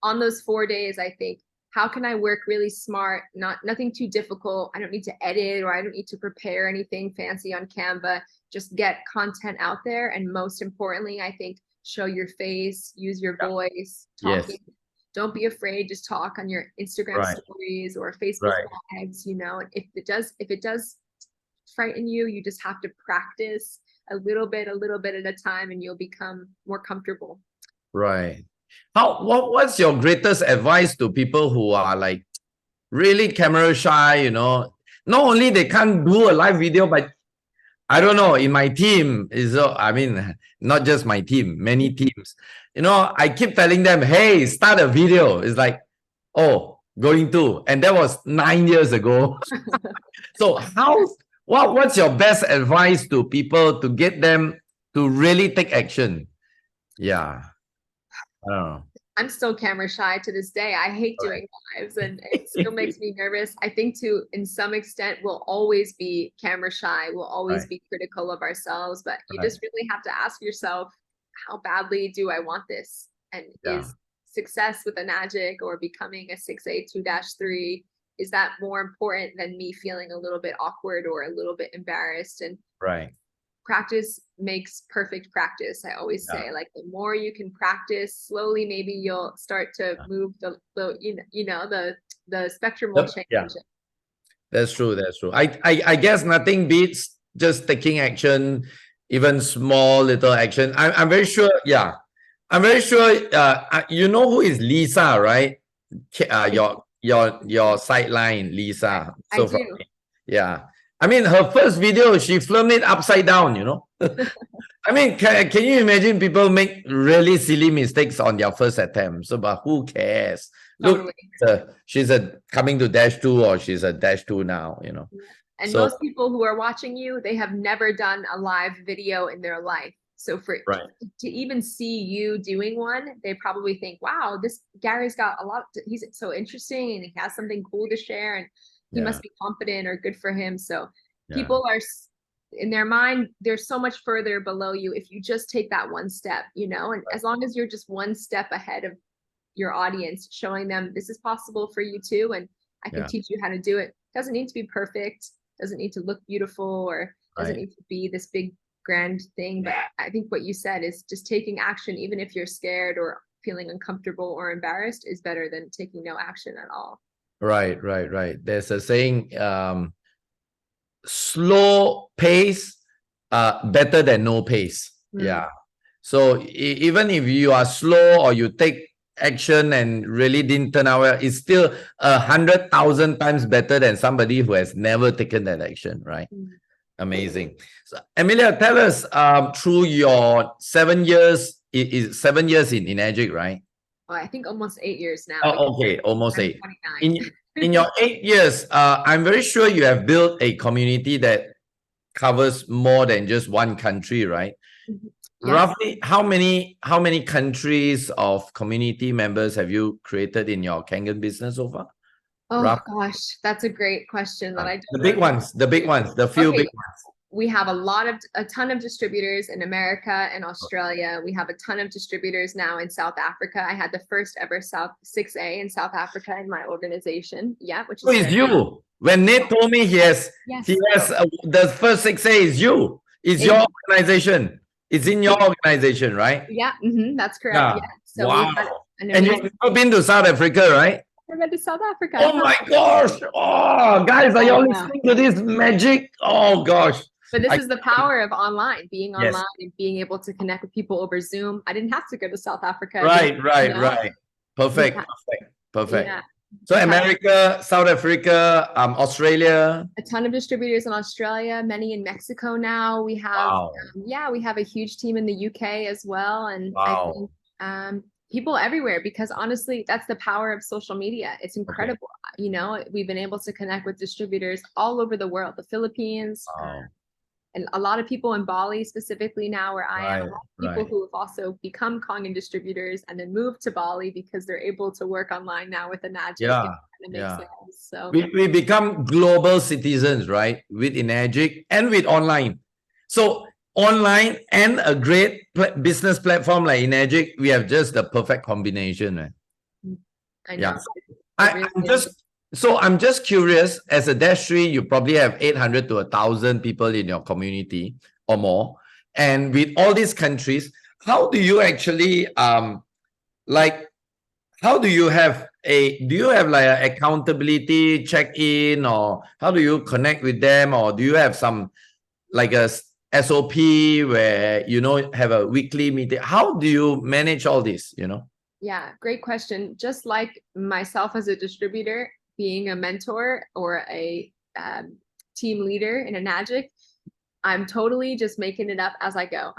on those 4 days, I think, how can I work really smart, nothing too difficult. I don't need to edit, or I don't need to prepare anything fancy on Canva, just get content out there. And most importantly, I think, show your face, use your voice, talking. Don't be afraid. Just talk on your Instagram stories or Facebook lives. And if it does frighten you, you just have to practice a little bit at a time, and you'll become more comfortable. Right. What's your greatest advice to people who are like really camera shy? Not only they can't do a live video, but I don't know, in my team not just my team, many teams, I keep telling them, hey, start a video. It's like, oh, going to, and that was 9 years ago. So what's your best advice to people to get them to really take action? Yeah. I don't know. I'm still camera shy to this day. I hate doing lives, and it still makes me nervous. I think in some extent, we'll always be camera shy. We'll always be critical of ourselves, but you just really have to ask yourself, how badly do I want this? And is success with Enagic or becoming a 6A2-3 is that more important than me feeling a little bit awkward or a little bit embarrassed? And Right. practice makes perfect practice. I always say, like, the more you can practice slowly, maybe you'll start to move the spectrum will change. Yeah, that's true. That's true. I guess nothing beats just taking action, even small little action. I'm very sure. Yeah, I'm very sure. You know who is Lisa, right? Your sideline, Lisa. I do. Yeah. I mean, her first video, she filmed it upside down, you know. I mean, can you imagine people make really silly mistakes on their first attempt? So, but who cares? Totally. Look, she's coming to -2 or she's a -2 now, you know. And So, most people who are watching you, they have never done a live video in their life. So to even see you doing one, they probably think, wow, this Gary's got a lot, he's so interesting and he has something cool to share and he must be competent or good for him. So people are in their mind, they're so much further below you if you just take that one step, you know, and as long as you're just one step ahead of your audience, showing them this is possible for you too, and I can teach you how to do it. Doesn't need to be perfect, doesn't need to look beautiful, or doesn't need to be this big grand thing. But I think what you said is just taking action, even if you're scared or feeling uncomfortable or embarrassed, is better than taking no action at all. Right. There's a saying, slow pace, better than no pace. Yeah. So even if you are slow or you take action and really didn't turn out well, it's still 100,000 times better than somebody who has never taken that action, right? Amazing. So, Amelia, tell us, through your 7 years, is 7 years in Enagic, right? Oh, I think almost 8 years now. Oh, okay, almost 8. 29. In your 8 years, I'm very sure you have built a community that covers more than just one country, right? Yes. Roughly, how many countries of community members have you created in your Kangen business so far? Oh gosh, that's a great question that I don't the big ones, the few big ones. We have a ton of distributors in America and Australia. We have a ton of distributors now in South Africa. I had the first ever South 6A in South Africa in my organization. Yeah, which is you. When Nate told me he has the first 6A is you. It's your organization. It's in your organization, right? Yeah, that's correct. Yeah. So wow. And you've never been to South Africa, right? I went to South Africa. Oh my gosh. Oh, guys, are you all listening to this magic? Oh gosh. But this is the power of online, being online and being able to connect with people over Zoom. I didn't have to go to South Africa. Right. Perfect. Yeah. So America, South Africa, Australia. A ton of distributors in Australia, many in Mexico now. We have, we have a huge team in the UK as well. And I think people everywhere, because honestly, that's the power of social media. It's incredible. You know, we've been able to connect with distributors all over the world, the Philippines, and a lot of people in Bali specifically now where I am, a lot of people who have also become Kangen distributors and then moved to Bali because they're able to work online now with Enagic. So we become global citizens, right? With Enagic and with online. So online and a great business platform like Enagic, we have just the perfect combination, right? I know. I'm just curious, as a -3, you probably have 800 to 1,000 people in your community or more. And with all these countries, how do you actually, do you have like an accountability check-in, or how do you connect with them? Or do you have some like a SOP where, you know, have a weekly meeting? How do you manage all this, you know? Yeah, great question. Just like myself as a distributor, being a mentor or a team leader in Enagic, I'm totally just making it up as I go.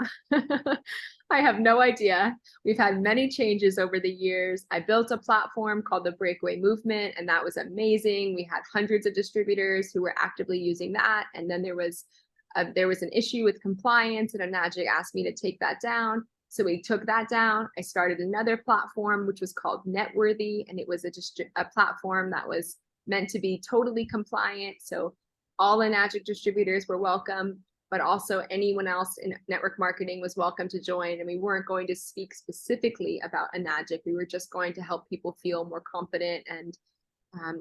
I have no idea. We've had many changes over the years. I built a platform called the Breakaway Movement, and that was amazing. We had hundreds of distributors who were actively using that. And then there was an issue with compliance, and Enagic asked me to take that down. So we took that down. I started another platform, which was called Networthy, and it was a platform that was meant to be totally compliant. So all Enagic distributors were welcome, but also anyone else in network marketing was welcome to join. And we weren't going to speak specifically about Enagic. We were just going to help people feel more confident and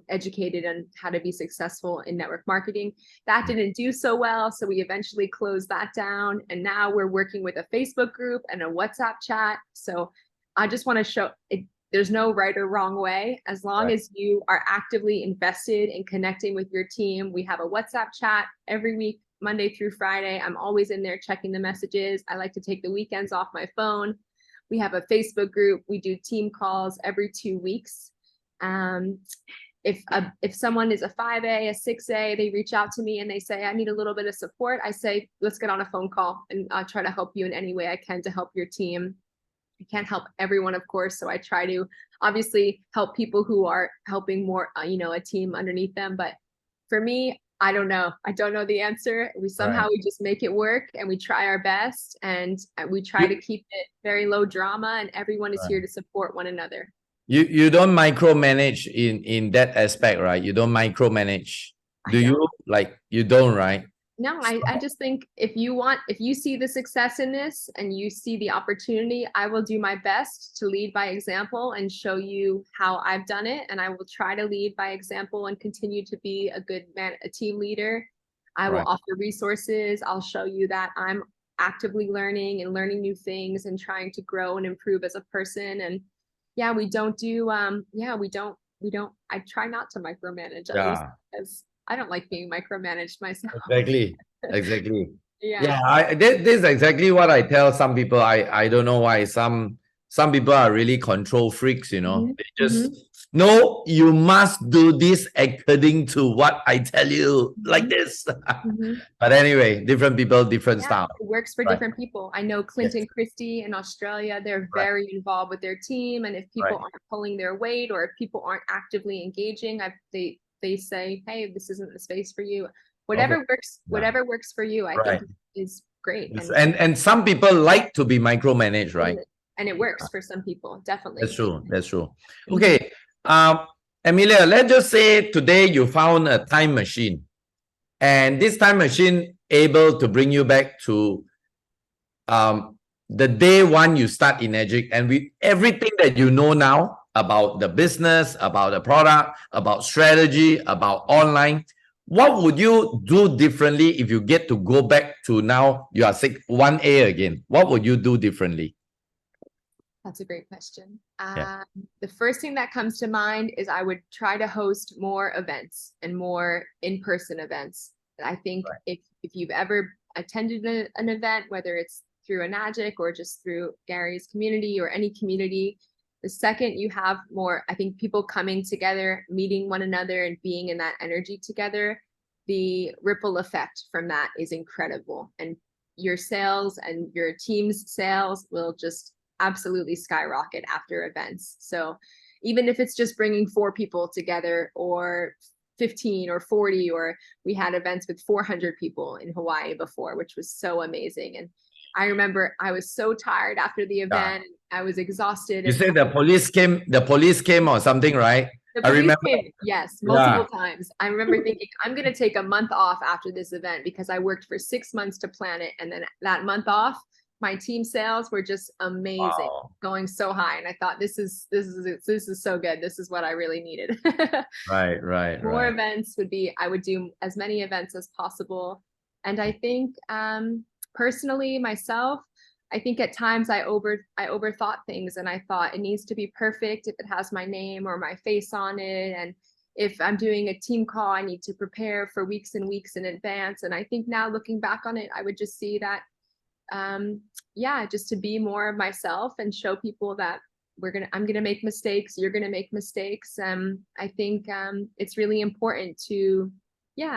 educated on how to be successful in network marketing. That didn't do so well, so we eventually closed that down, and now we're working with a Facebook group and a WhatsApp chat. So I just want to show it, there's no right or wrong way. As long as you are actively invested in connecting with your team. We have a WhatsApp chat every week, Monday through Friday. I'm always in there checking the messages. I like to take the weekends off my phone. We have a Facebook group. We do team calls every 2 weeks. If someone is a 5A, a 6A, they reach out to me and they say, I need a little bit of support. I say, let's get on a phone call and I'll try to help you in any way I can to help your team. I can't help everyone, of course. So I try to obviously help people who are helping more, a team underneath them. But for me, I don't know. I don't know the answer. We just make it work, and we try our best, and we try to keep it very low drama, and everyone is here to support one another. You don't micromanage in that aspect, right? You don't micromanage. Do you? Like, you don't, right? No, I just think if you see the success in this and you see the opportunity, I will do my best to lead by example and show you how I've done it. And I will try to lead by example and continue to be a team leader. I will offer resources. I'll show you that I'm actively learning and learning new things and trying to grow and improve as a person. And we don't do, I try not to micromanage, at least, because I don't like being micromanaged myself. Exactly. This is exactly what I tell some people. I don't know why some people are really control freaks, They just, no, you must do this according to what I tell you, like this. But anyway, different people, different style. It works for different people. I know Clinton Christie in Australia, they're very involved with their team. And if people aren't pulling their weight, or if people aren't actively engaging, they say, hey, this isn't the space for you. Whatever works for you, I think is great. And some people like to be micromanaged, right? And it works for some people, definitely. That's true. Okay. Amelia, let's just say today you found a time machine, and this time machine able to bring you back to the day one you start Enagic, and with everything that you know now about the business, about the product, about strategy, about online, what would you do differently if you get to go back to now you are 1A again? What would you do differently? That's a great question. The first thing that comes to mind is I would try to host more events and more in-person events. I think if you've ever attended an event, whether it's through Enagic or just through Gary's community or any community, the second you have more, I think, people coming together, meeting one another and being in that energy together, the ripple effect from that is incredible. And your sales and your team's sales will just absolutely skyrocket after events. So even if it's just bringing 4 people together, or 15 or 40, or we had events with 400 people in Hawaii before, which was so amazing. And I remember I was so tired after the event. I was exhausted. You said the police came or something, right? I remember. Yes, multiple times. I remember thinking, I'm going to take a month off after this event, because I worked for 6 months to plan it. And then that month off, my team sales were just amazing, going so high. And I thought, this is so good. This is what I really needed. More events I would do as many events as possible. And I think personally myself, I think at times I overthought things, and I thought it needs to be perfect if it has my name or my face on it. And if I'm doing a team call, I need to prepare for weeks and weeks in advance. And I think now, looking back on it, I would just see that just to be more of myself and show people that I'm gonna make mistakes, you're gonna make mistakes. I think it's really important to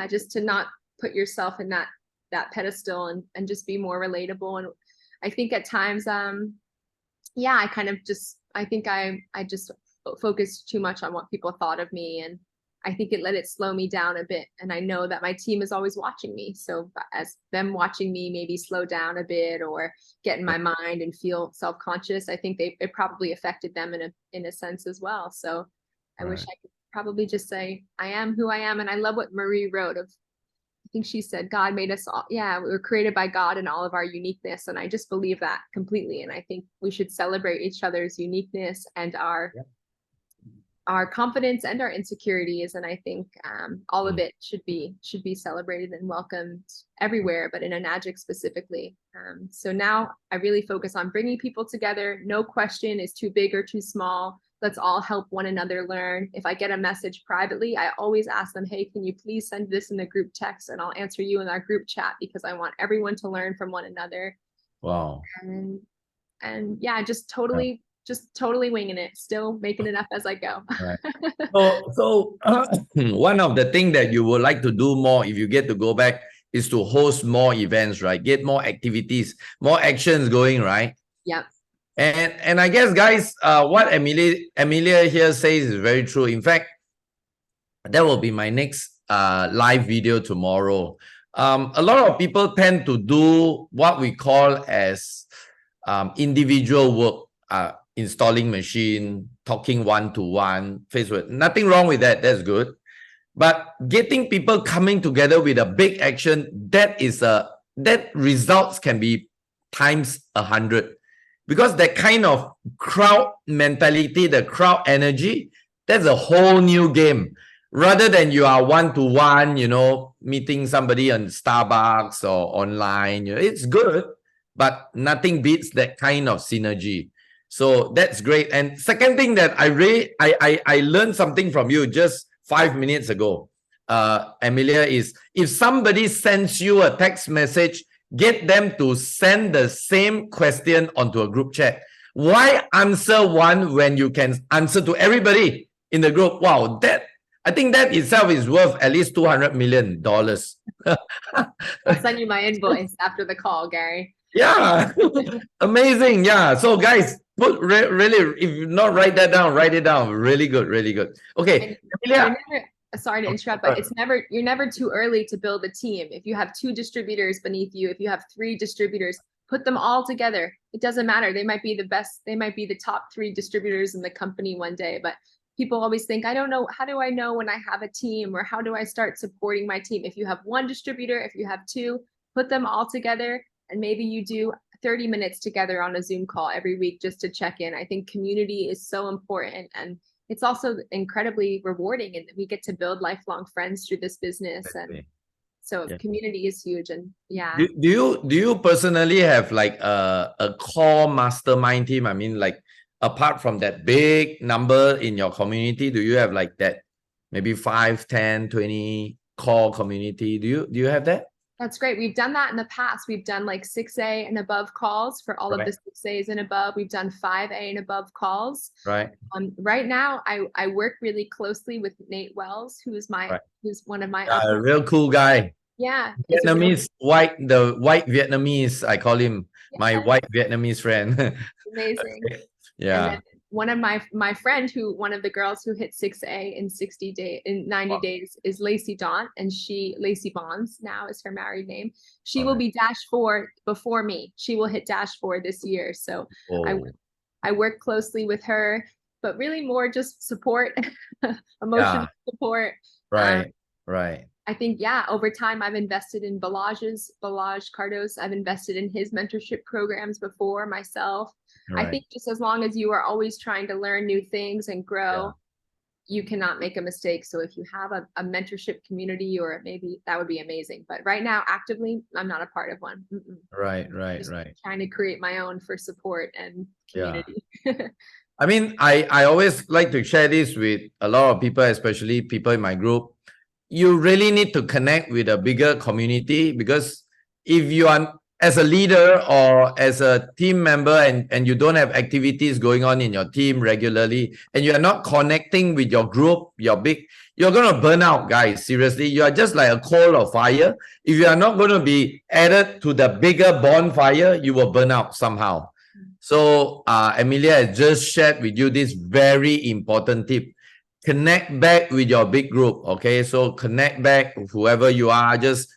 just to not put yourself in that pedestal, and just be more relatable. And I think at times I just focused too much on what people thought of me, and I think it let it slow me down a bit. And I know that my team is always watching me. So as them watching me maybe slow down a bit or get in my mind and feel self-conscious, I think it probably affected them in a sense as well. So I wish I could probably just say, I am who I am. And I love what Marie wrote I think she said, God made us all. Yeah, we were created by God in all of our uniqueness. And I just believe that completely. And I think we should celebrate each other's uniqueness and our our confidence and our insecurities, and I think all of it should be celebrated and welcomed everywhere, but in Enagic specifically. So now I really focus on bringing people together. No question is too big or too small. Let's all help one another learn. If I get a message privately, I always ask them, hey, can you please send this in the group text, and I'll answer you in our group chat, because I want everyone to learn from one another. Wow. And yeah, just totally winging it, still making it up as I go. Right. So one of the things that you would like to do more if you get to go back is to host more events, right? Get more activities, more actions going, right? Yep. And I guess, guys, what Amelia here says is very true. In fact, that will be my next live video tomorrow. A lot of people tend to do what we call as individual work, installing machine, talking one-to-one, Facebook. Nothing wrong with that. That's good. But getting people coming together with a big action, that results can be times 100. Because that kind of crowd mentality, the crowd energy, that's a whole new game. Rather than you are one-to-one, meeting somebody on Starbucks or online, it's good, but nothing beats that kind of synergy. So that's great. And second thing that I learned something from you just 5 minutes ago, Amelia, is if somebody sends you a text message, get them to send the same question onto a group chat. Why answer one when you can answer to everybody in the group? Wow, I think that itself is worth at least $200 million. I'll send you my invoice after the call, Gary. Yeah, amazing. Yeah. So guys, really, if you not write that down, write it down. Really good, really good. Okay. Amelia. Sorry to interrupt, but you're never too early to build a team. If you have 2 distributors beneath you, if you have 3 distributors, put them all together. It doesn't matter. They might be the best. They might be the top 3 distributors in the company one day, but people always think, I don't know, how do I know when I have a team, or how do I start supporting my team? If you have 1 distributor, if you have 2, put them all together, and maybe you do 30 minutes together on a Zoom call every week just to check in. I think community is so important, and it's also incredibly rewarding, and we get to build lifelong friends through this business. And so community is huge. And yeah. Do you personally have like a core mastermind team? I mean, like, apart from that big number in your community, do you have like that maybe 5, 10, 20 core community? Do you have that? That's great. We've done that in the past. We've done like 6A and above calls for all of the 6As and above. We've done 5A and above calls. Right. Right now, I work really closely with Nate Wells, who's one of my a real cool guy. Yeah. Vietnamese, the white Vietnamese, I call him my white Vietnamese friend. Amazing. Yeah. One of my friend, one of the girls who hit 6A in 90 days is Lacey Daunt, and Lacey Bonds now is her married name. She will be -4 before me. She will hit -4 this year. So I work closely with her, but really more just support, emotional support. Right. Right. I think, over time, I've invested in Balaj Cardos. I've invested in his mentorship programs before myself. Right. I think just as long as you are always trying to learn new things and grow, you cannot make a mistake. So if you have a mentorship community, or maybe that would be amazing. But right now, actively, I'm not a part of one. Right. Just trying to create my own for support and community. I mean, I always like to share this with a lot of people, especially people in my group. You really need to connect with a bigger community, because if you are as a leader or as a team member and you don't have activities going on in your team regularly, and you are not connecting with your group, you're going to burn out, guys. Seriously, you are just like a coal of fire. If you are not going to be added to the bigger bonfire, you will burn out somehow. So Amelia has just shared with you this very important tip. Connect back with your big group. Okay, so connect back with whoever you are. Just,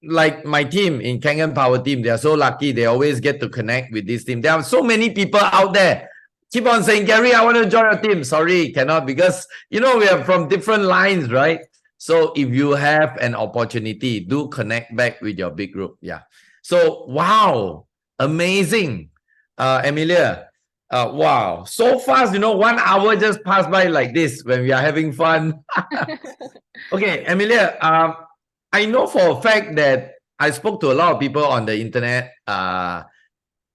like my team in Kangen Power team, they are so lucky. They always get to connect with this team. There are so many people out there keep on saying, Gary, I want to join your team. Sorry, cannot, because we are from different lines, right? So if you have an opportunity, do connect back with your big group. Yeah. So wow, amazing, Amelia. Wow, so fast, 1 hour just passed by like this when we are having fun. Okay, Amelia, I know for a fact that I spoke to a lot of people on the internet, on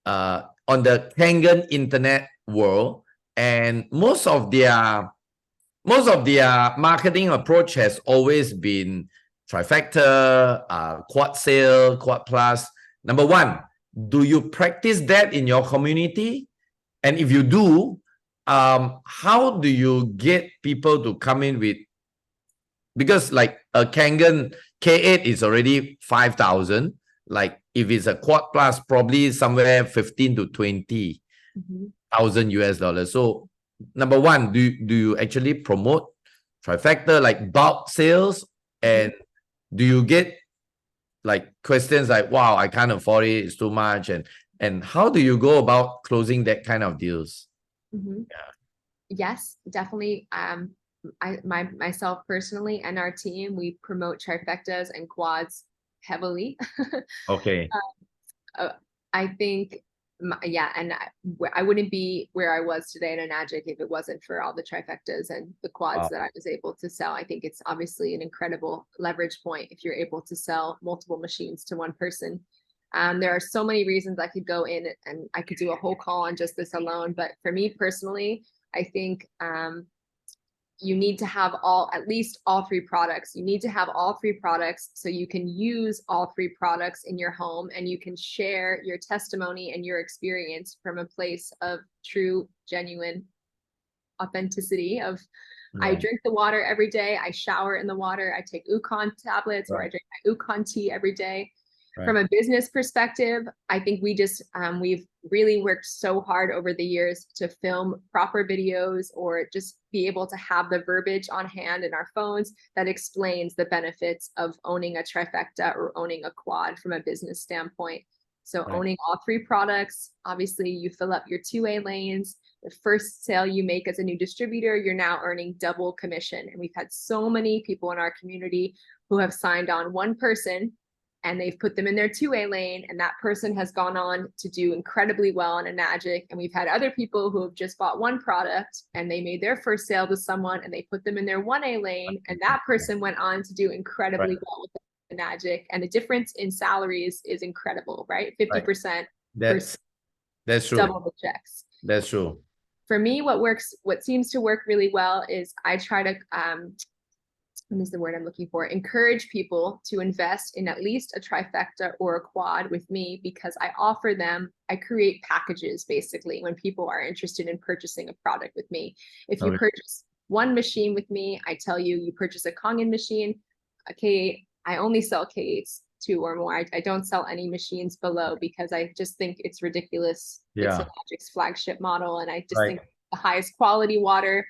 the Kangen internet world, and most of their marketing approach has always been trifecta, quad sale, quad plus. Number one, do you practice that in your community? And if you do, how do you get people to come in with, because like a Kangen K8 is already 5,000. Like if it's a quad plus, probably somewhere 15 to 20,000 US dollars. So number one, do you actually promote trifecta like bulk sales? And do you get like questions like, wow, I can't afford it, it's too much? And how do you go about closing that kind of deals? Yes, definitely. Myself personally and our team, we promote trifectas and quads heavily. Okay. I think, and I wouldn't be where I was today at Enagic if it wasn't for all the trifectas and the quads that I was able to sell. I think it's obviously an incredible leverage point if you're able to sell multiple machines to one person. There are so many reasons I could go in and I could do a whole call on just this alone. But for me personally, I think you need to have at least all three products. You need to have all three products so you can use all three products in your home and you can share your testimony and your experience from a place of true, genuine authenticity of I drink the water every day. I shower in the water. I take Ukon tablets or I drink my Ukon tea every day. From a business perspective, I think we've really worked so hard over the years to film proper videos or just be able to have the verbiage on hand in our phones that explains the benefits of owning a trifecta or owning a quad from a business standpoint. So owning all three products, obviously you fill up your 2A lanes. The first sale you make as a new distributor, you're now earning double commission. And we've had so many people in our community who have signed on one person and they've put them in their 2A lane, and that person has gone on to do incredibly well in Enagic. And we've had other people who have just bought one product and they made their first sale to someone and they put them in their 1A lane, and that person went on to do incredibly well with Enagic. And the difference in salaries is incredible, right? 50%. That's true. Double the checks. That's true. For me, what seems to work really well is I try to what is the word I'm looking for? Encourage people to invest in at least a trifecta or a quad with me, because I create packages basically when people are interested in purchasing a product with me. If you purchase one machine with me, I tell you purchase a Kangen machine, a K8, I only sell K8s 2 or more. I don't sell any machines below because I just think it's ridiculous. It's Enagic's flagship model. And I just think the highest quality water,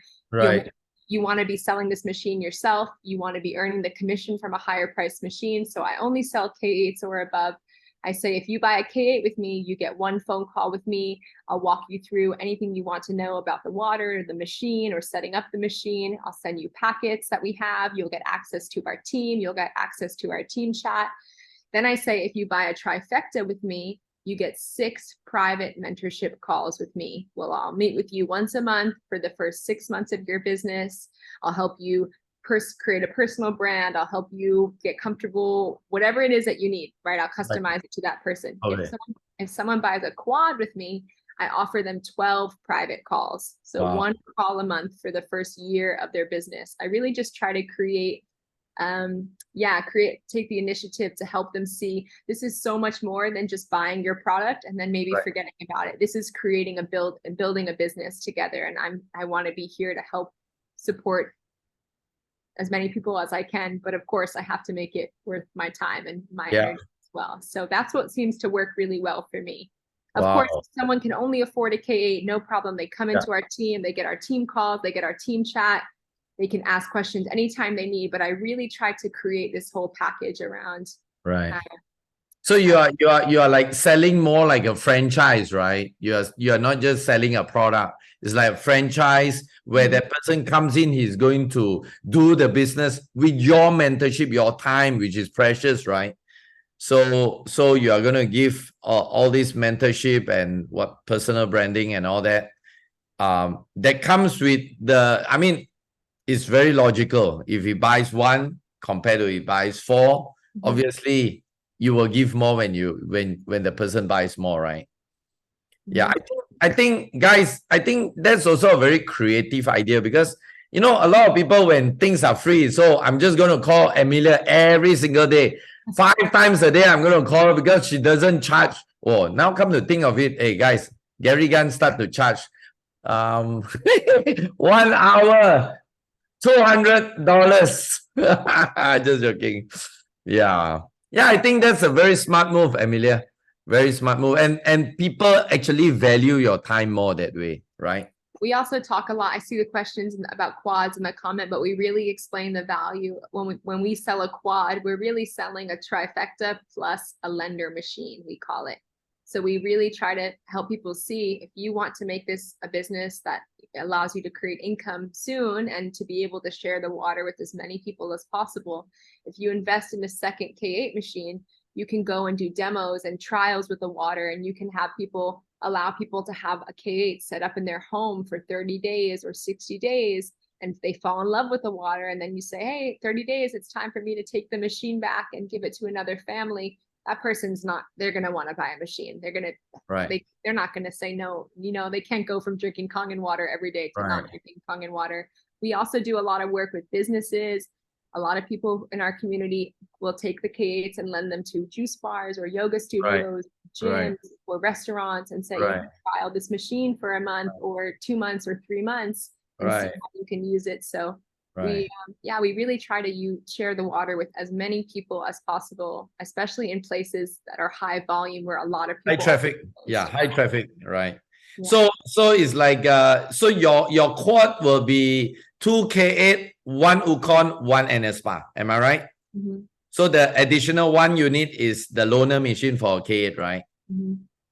you want to be selling this machine yourself. You want to be earning the commission from a higher priced machine. So I only sell K8s or above. I say, if you buy a K8 with me, you get one phone call with me. I'll walk you through anything you want to know about the water, the machine, or setting up the machine. I'll send you packets that we have. You'll get access to our team. You'll get access to our team chat. Then I say, if you buy a trifecta with me, you get 6 private mentorship calls with me. Well, I'll meet with you once a month for the first 6 months of your business. I'll help you create a personal brand. I'll help you get comfortable, whatever it is that you need, right? I'll customize it to that person. If someone buys a quad with me, I offer them 12 private calls. So 1 call a month for the first year of their business. I really just try to take the initiative to help them see this is so much more than just buying your product and then maybe forgetting about it. This is creating building a business together. And I want to be here to help support as many people as I can. But of course, I have to make it worth my time and my energy as well. So that's what seems to work really well for me. Of course, if someone can only afford a K8, no problem. They come into our team, they get our team calls, they get our team chat. They can ask questions anytime they need, but I really try to create this whole package around. So you are like selling more like a franchise, right? You are not just selling a product. It's like a franchise where that person comes in, he's going to do the business with your mentorship, your time, which is precious, right? So you are going to give all this mentorship and personal branding and all that. that comes with the, I mean, it's very logical. If he buys one compared to he buys four, obviously you will give more when the person buys more, right? Yeah, I think guys, I think that's also a very creative idea, because you know, a lot of people, when things are free, so I'm just going to call Amelia every single day, 5 times a day. I'm going to call her because she doesn't charge. Oh, now come to think of it, hey guys, Gary Gan start to charge 1 hour, $200. Just joking. Yeah, I think that's a very smart move, Amelia. Very smart move, and people actually value your time more that way, right? We also talk a lot. I see the questions about quads in the comment, but we really explain the value. When we sell a quad, we're really selling a trifecta plus a lender machine, we call it. So we really try to help people see, if you want to make this a business that allows you to create income soon and to be able to share the water with as many people as possible, if you invest in a second K8 machine, you can go and do demos and trials with the water, and you can have people, allow people to have a K8 set up in their home for 30 days or 60 days. And if they fall in love with the water, and then you say, hey, 30 days, it's time for me to take the machine back and give it to another family, that person's not, they're going to want to buy a machine. They're going to, right. They're not going to say no. You know, they can't go from drinking Kangen water every day to not drinking Kangen water. We also do a lot of work with businesses. A lot of people in our community will take the K8s and lend them to juice bars or yoga studios, gyms, or restaurants, and say, you can trial this machine for a month or 2 months or 3 months and see how you can use it. So we really try to share the water with as many people as possible, especially in places that are high volume, where a lot of people high traffic. High traffic, right? Yeah. So it's like so your quad will be 2 K8, 1 Ukon, 1 NSPA. Am I right? So the additional one you need is the loaner machine for K8, right?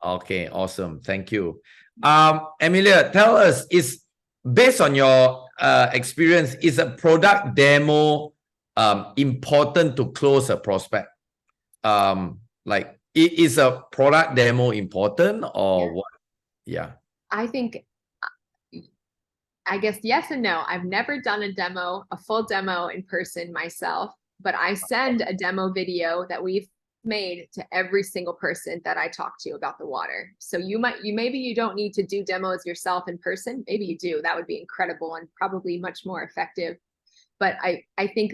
Okay, awesome. Thank you. Amelia, tell us, is based on your experience, is a product demo important to close a prospect? Like, is a product demo important, or what? Yeah. I think, I guess yes and no. I've never done a full demo in person myself, but I send a demo video that we've made to every single person that I talk to about the water. So maybe you don't need to do demos yourself in person. Maybe you do. That would be incredible and probably much more effective. But I think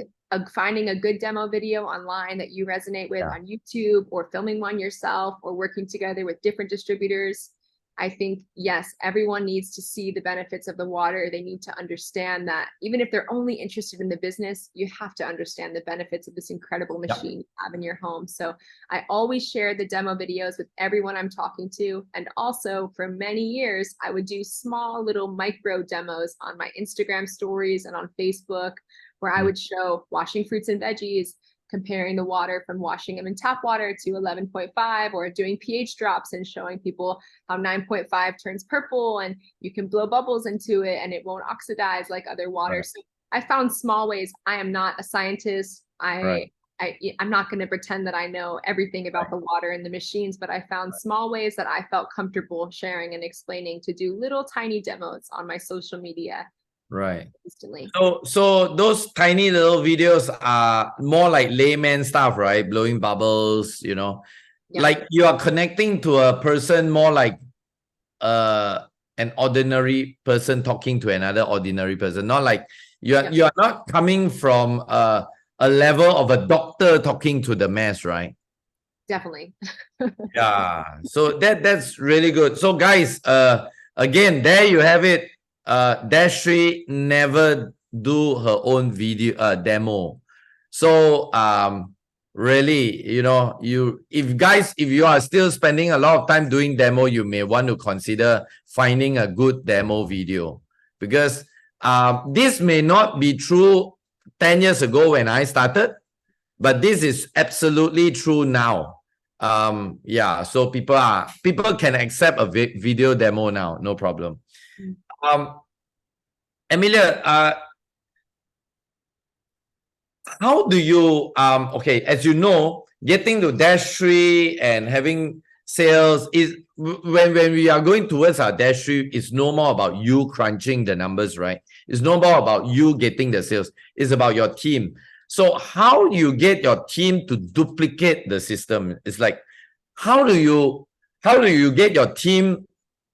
finding a good demo video online that you resonate with on YouTube, or filming one yourself, or working together with different distributors, I think, yes, everyone needs to see the benefits of the water. They need to understand that even if they're only interested in the business, you have to understand the benefits of this incredible machine you have in your home. So I always share the demo videos with everyone I'm talking to. And also, for many years, I would do small little micro demos on my Instagram stories and on Facebook, where I would show washing fruits and veggies, comparing the water from washing them in tap water to 11.5, or doing pH drops and showing people how 9.5 turns purple and you can blow bubbles into it and it won't oxidize like other water. So I found small ways. I am not a scientist. I'm not going to pretend that I know everything about the water and the machines, but I found small ways that I felt comfortable sharing and explaining, to do little tiny demos on my social media. Instantly. So those tiny little videos are more like layman stuff, right? Blowing bubbles, you know, like you are connecting to a person more like an ordinary person talking to another ordinary person, not like you are not coming from a level of a doctor talking to the mass, right? Definitely. So that's really good. So guys, again, there you have it. Dashri never do her own video demo. So really, you know, if you are still spending a lot of time doing demo, you may want to consider finding a good demo video, because this may not be true 10 years ago when I started, but this is absolutely true now. So people can accept a video demo now, no problem. Amelia, how do you okay, as you know, getting to Dash 3 and having sales. Is when we are going towards our dash 3, it's no more about you crunching the numbers, right? It's no more about you getting the sales. It's about your team. So how do you get your team to duplicate the system? It's like, how do you get your team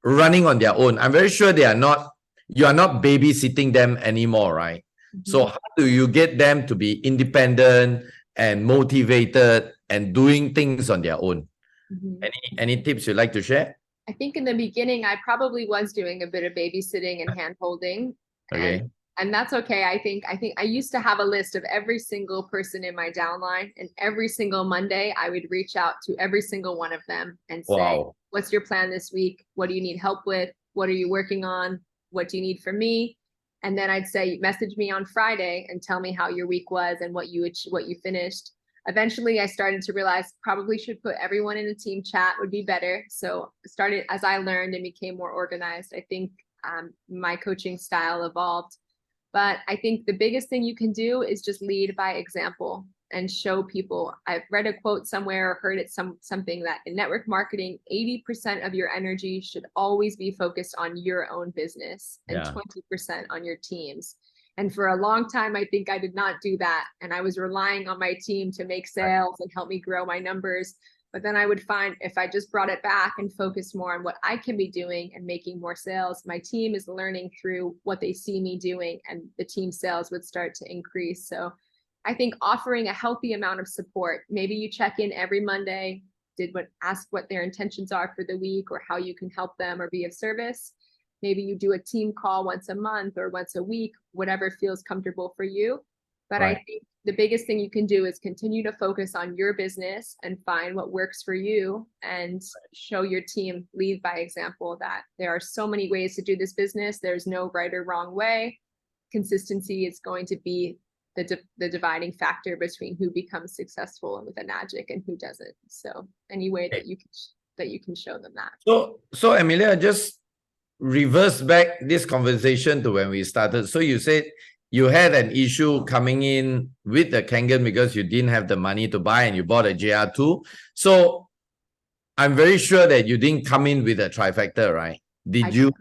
running on their own? I'm very sure you are not babysitting them anymore, right? So how do you get them to be independent and motivated and doing things on their own? Any tips you'd like to share? I think in the beginning, I probably was doing a bit of babysitting and hand-holding. Okay. And that's okay. I think I used to have a list of every single person in my downline, and every single Monday I would reach out to every single one of them and say, Wow. what's your plan this week? What do you need help with? What are you working on? What do you need from me? And then I'd say, message me on Friday and tell me how your week was and what you finished. Eventually, I started to realize probably should put everyone in a team chat would be better. So started as I learned and became more organized. I think my coaching style evolved. But I think the biggest thing you can do is just lead by example and show people. I've read a quote somewhere or heard it something that in network marketing, 80% of your energy should always be focused on your own business and 20% on your teams. And for a long time, I think I did not do that. And I was relying on my team to make sales and help me grow my numbers. But then I would find if I just brought it back and focused more on what I can be doing and making more sales, my team is learning through what they see me doing, and the team sales would start to increase. So I think offering a healthy amount of support, maybe you check in every Monday, ask what their intentions are for the week or how you can help them or be of service. Maybe you do a team call once a month or once a week, whatever feels comfortable for you. But I think the biggest thing you can do is continue to focus on your business and find what works for you and show your team, lead by example, that there are so many ways to do this business. There's no right or wrong way. Consistency is going to be the dividing factor between who becomes successful with Enagic and who doesn't. So any way that you can show them that. So Amelia, just reverse back this conversation to when we started. So you said you had an issue coming in with the Kangen because you didn't have the money to buy and you bought a JR2. So I'm very sure that you didn't come in with a trifecta, right? Did you?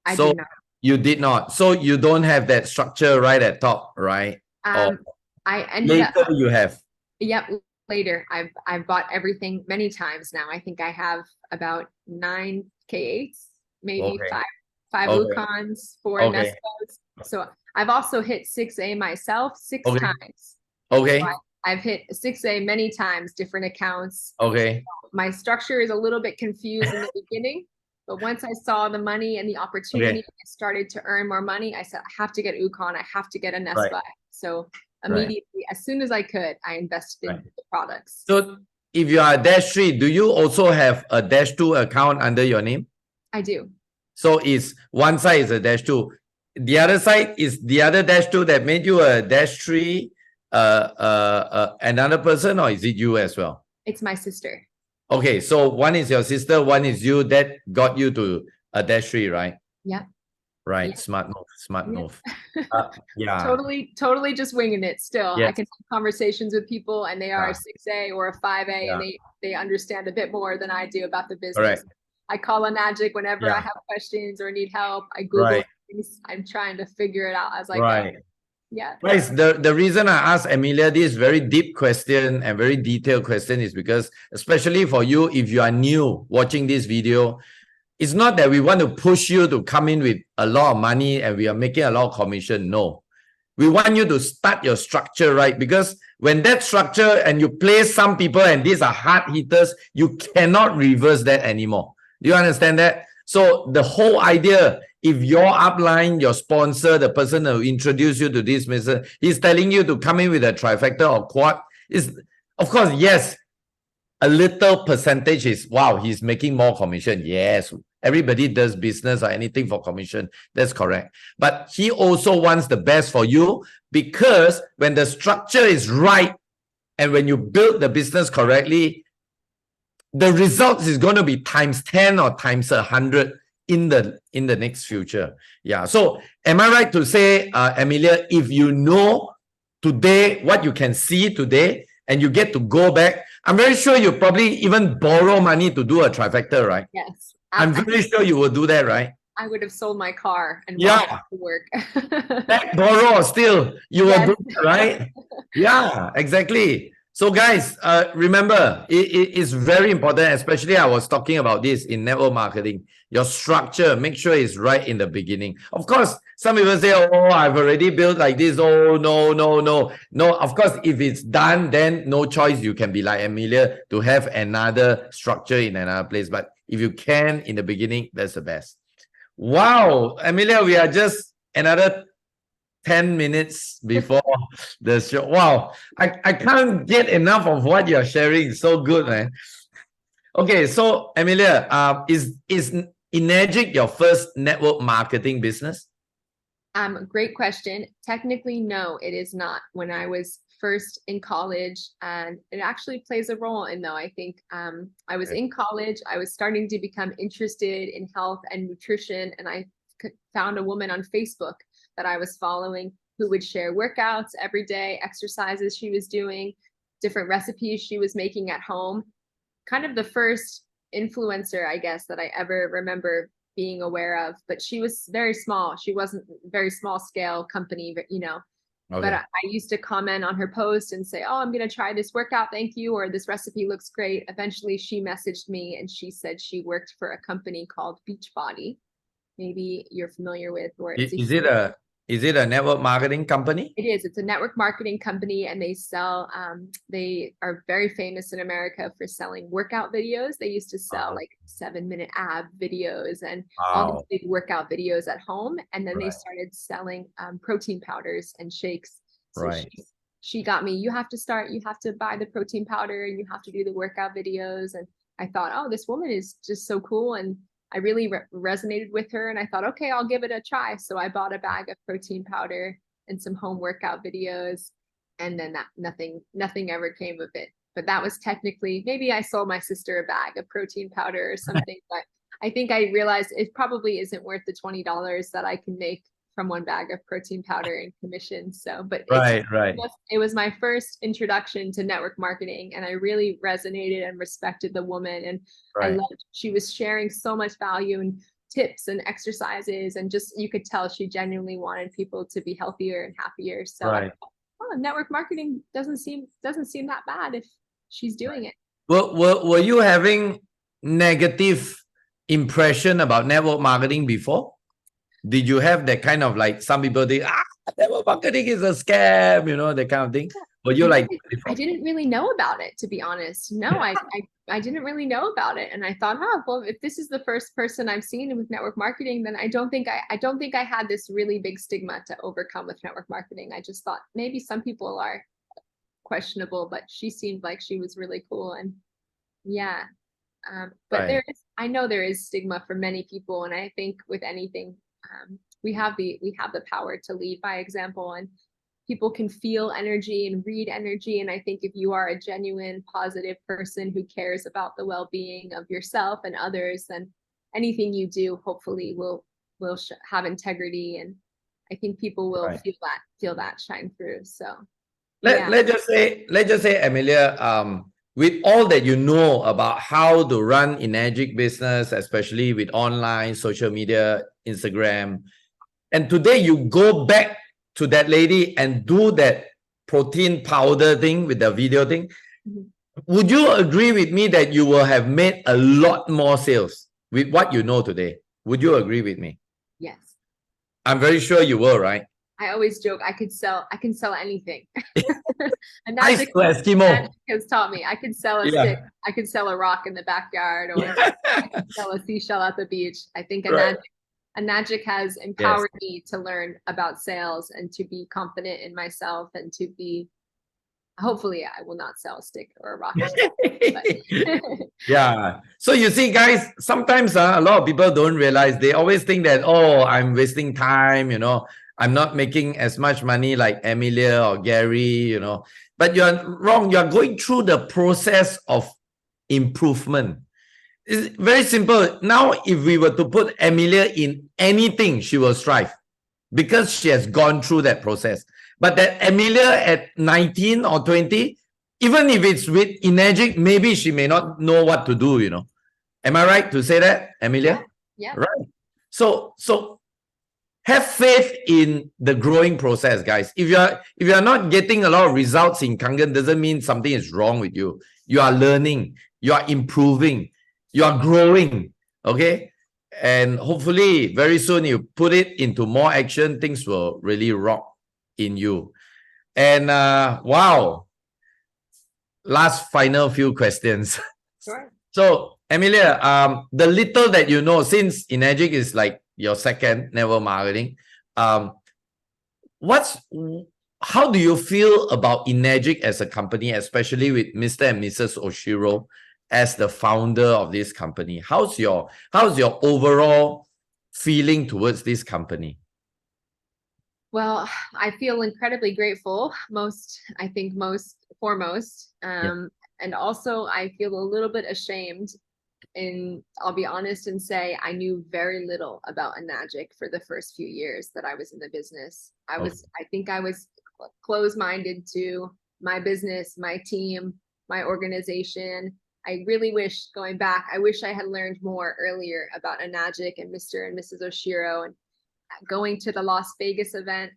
I did not. You did not. So you don't have that structure right at top, right? I ended later you have. Yep, later. I've bought everything many times now. I think I have about 9 K8s, maybe five Lucons, 4 Nestos. So I've also hit 6A myself 6 times. Okay. So I've hit 6A many times, different accounts. Okay. My structure is a little bit confused in the beginning, but once I saw the money and the opportunity, I started to earn more money. I said, I have to get Ukon. I have to get a Nespa. So immediately, as soon as I could, I invested in the products. So if you are a Dash 3, do you also have a Dash 2 account under your name? I do. So it's one side is a Dash 2. The other side is the other Dash 2 that made you a Dash 3, another person, or is it you as well? It's my sister. Okay, so one is your sister, one is you, that got you to a Dash 3, right? Yeah. Right. Yeah. Smart move. Totally just winging it still. Yes. I can have conversations with people and they are a 6A or a 5A and they understand a bit more than I do about the business. Correct. I call Enagic whenever I have questions or need help. I Google things. I'm trying to figure it out as I go. Yeah. Guys, the reason I asked Amelia this very deep question and very detailed question is because, especially for you, if you are new watching this video, it's not that we want to push you to come in with a lot of money and we are making a lot of commission. No. We want you to start your structure right, because when that structure and you place some people and these are hard hitters, you cannot reverse that anymore. Do you understand that? So the whole idea, if your upline, your sponsor, the person who introduced you to this business, he's telling you to come in with a trifecta or quad, is, of course, yes, a little percentage is, wow, he's making more commission. Yes, everybody does business or anything for commission. That's correct. But he also wants the best for you, because when the structure is right and when you build the business correctly, the results is going to be times 10 or times 100 in the next future. Yeah. So am I right to say, Amelia, if you know today what you can see today and you get to go back, I'm very sure you probably even borrow money to do a trifecta, right? Yes. I'm very sure you will do that, right? I would have sold my car and Yeah. walked to work. That borrow still, you will Yes. do that, right? Yeah, exactly. So guys, remember, it is very important, especially I was talking about this in network marketing. Your structure, make sure it's right in the beginning. Of course, some people say, oh, I've already built like this. Oh, no, no, no. No, of course, if it's done, then no choice. You can be like Amelia to have another structure in another place. But if you can in the beginning, that's the best. Wow, Amelia, we are just another 10 minutes before the show. Wow, I can't get enough of what you're sharing. So good, man. Okay, so Amelia, is Enagic your first network marketing business? Great question. Technically, no, it is not. When I was first in college, and it actually plays a role in though. I think I was in college, I was starting to become interested in health and nutrition, and I found a woman on Facebook that I was following who would share workouts every day, exercises she was doing, different recipes she was making at home. Kind of the first influencer, I guess, that I ever remember being aware of, but she was very small. She wasn't very small scale company, but Okay. but I used to comment on her post and say, oh, I'm going to try this workout. Thank you. Or this recipe looks great. Eventually she messaged me and she said she worked for a company called Beachbody. Maybe you're familiar with, or it's Is it a network marketing company? it is. It's a network marketing company, and they sell. They are very famous in America for selling workout videos. They used to sell like 7-minute ab videos and all Wow. these big workout videos at home. And then they Right. started selling protein powders and shakes. So Right. she got me. You have to start. You have to buy the protein powder. You have to do the workout videos. And I thought, oh, this woman is just so cool. And I really resonated with her, and I thought, okay, I'll give it a try. So I bought a bag of protein powder and some home workout videos, and then nothing ever came of it. But that was technically, maybe I sold my sister a bag of protein powder or something, but I think I realized it probably isn't worth the $20 that I can make from one bag of protein powder in commission. So, but Right. it was my first introduction to network marketing, and I really resonated and respected the woman. And I Right. loved, she was sharing so much value and tips and exercises, and just, you could tell she genuinely wanted people to be healthier and happier. So I Right. thought, oh, network marketing doesn't seem that bad if she's doing it. Were you having negative impression about network marketing before? Did you have that kind of like some people think, network marketing is a scam, that kind of thing? Were you like I didn't really know about it, to be honest. No, I didn't really know about it. And I thought, oh, well, if this is the first person I've seen with network marketing, then I don't think I had this really big stigma to overcome with network marketing. I just thought maybe some people are questionable, but she seemed like she was really cool. And yeah. But Right. I know there is stigma for many people. And I think with anything, we have the power to lead by example, and people can feel energy and read energy. And I think if you are a genuine positive person who cares about the well-being of yourself and others, then anything you do hopefully will have integrity. And I think people will feel that shine through. So Let's just say, Amelia, with all that you know about how to run Enagic business, especially with online, social media, Instagram, and today you go back to that lady and do that protein powder thing with the video thing, would you agree with me that you will have made a lot more sales with what you know today? Would you agree with me? Yes. I'm very sure you will, right? I always joke I can sell anything. Ice to Eskimo has taught me I could sell a stick, I could sell a rock in the backyard, or I could sell a seashell at the beach. I think Enagic has empowered me to learn about sales and to be confident in myself, and to be, hopefully I will not sell a stick or a rock. Yeah. So you see, guys, sometimes a lot of people don't realize. They always think that, oh, I'm wasting time, I'm not making as much money like Amelia or Gary, But you're wrong. You're going through the process of improvement. It's very simple. Now, if we were to put Amelia in anything, she will strive because she has gone through that process. But that Amelia at 19 or 20, even if it's with Enagic, maybe she may not know what to do, Am I right to say that, Amelia? Yeah. Right. So have faith in the growing process, guys. If you are not getting a lot of results in Kangen, doesn't mean something is wrong with you. You are learning, you are improving, you are growing. Okay. And hopefully very soon you put it into more action, things will really rock in you. And wow. Last final few questions. Sure. So Amelia, the little that you know, since Enagic is like your second network marketing, how do you feel about Enagic as a company, especially with Mr. and Mrs. Oshiro as the founder of this company? How's your overall feeling towards this company? Well, I feel incredibly grateful, I think most foremost. And also I feel a little bit ashamed, and I'll be honest and say I knew very little about Enagic for the first few years that I was in the business. I think I was closed-minded to my business, my team, my organization. I really wish, going back, I wish I had learned more earlier about Enagic and Mr. and Mrs. Oshiro, and going to the Las Vegas event.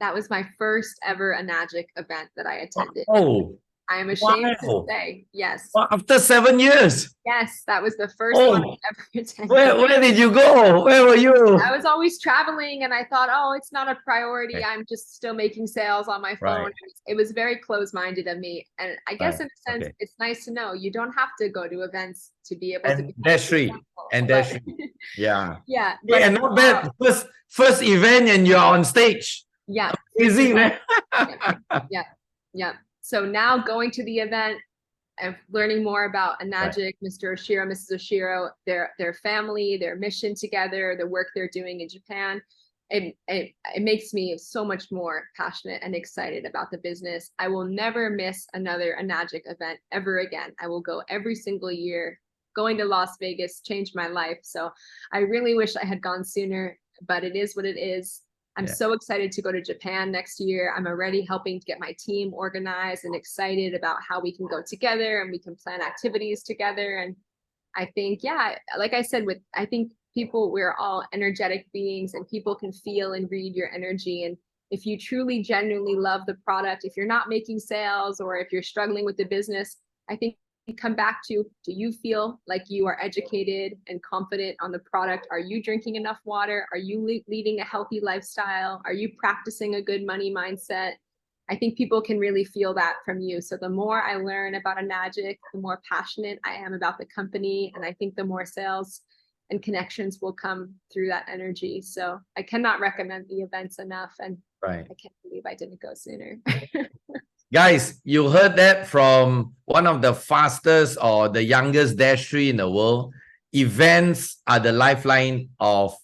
That was my first ever Enagic event that I attended. Oh, I am ashamed to say, yes. Well, after 7 years. Yes, that was the first one I ever attended. Where did you go? Where were you? I was always traveling, and I thought, oh, it's not a priority. Okay. I'm just still making sales on my phone. Right. It was very closed-minded of me. And I guess in a sense, it's nice to know you don't have to go to events to be able to be successful. Yeah. Yeah. Yeah, not bad. First event and you're on stage. Yeah. Easy, man. Yeah. So now going to the event and learning more about Enagic, Mr. Oshiro, Mrs. Oshiro, their family, their mission together, the work they're doing in Japan, it makes me so much more passionate and excited about the business. I will never miss another Enagic event ever again. I will go every single year. Going to Las Vegas changed my life. So I really wish I had gone sooner, but it is what it is. I'm so excited to go to Japan next year. I'm already helping to get my team organized and excited about how we can go together and we can plan activities together. And I think, like I said, I think we're all energetic beings, and people can feel and read your energy. And if you truly, genuinely love the product, if you're not making sales or if you're struggling with the business, I think you come back to, do you feel like you are educated and confident on the product? Are you drinking enough water? Are you leading a healthy lifestyle? Are you practicing a good money mindset? I think people can really feel that from you. So the more I learn about Enagic, the more passionate I am about the company. And I think the more sales and connections will come through that energy. So I cannot recommend the events enough. And I can't believe I didn't go sooner. Guys, you heard that from one of the fastest or the youngest Dash 3 in the world. Events are the lifeline of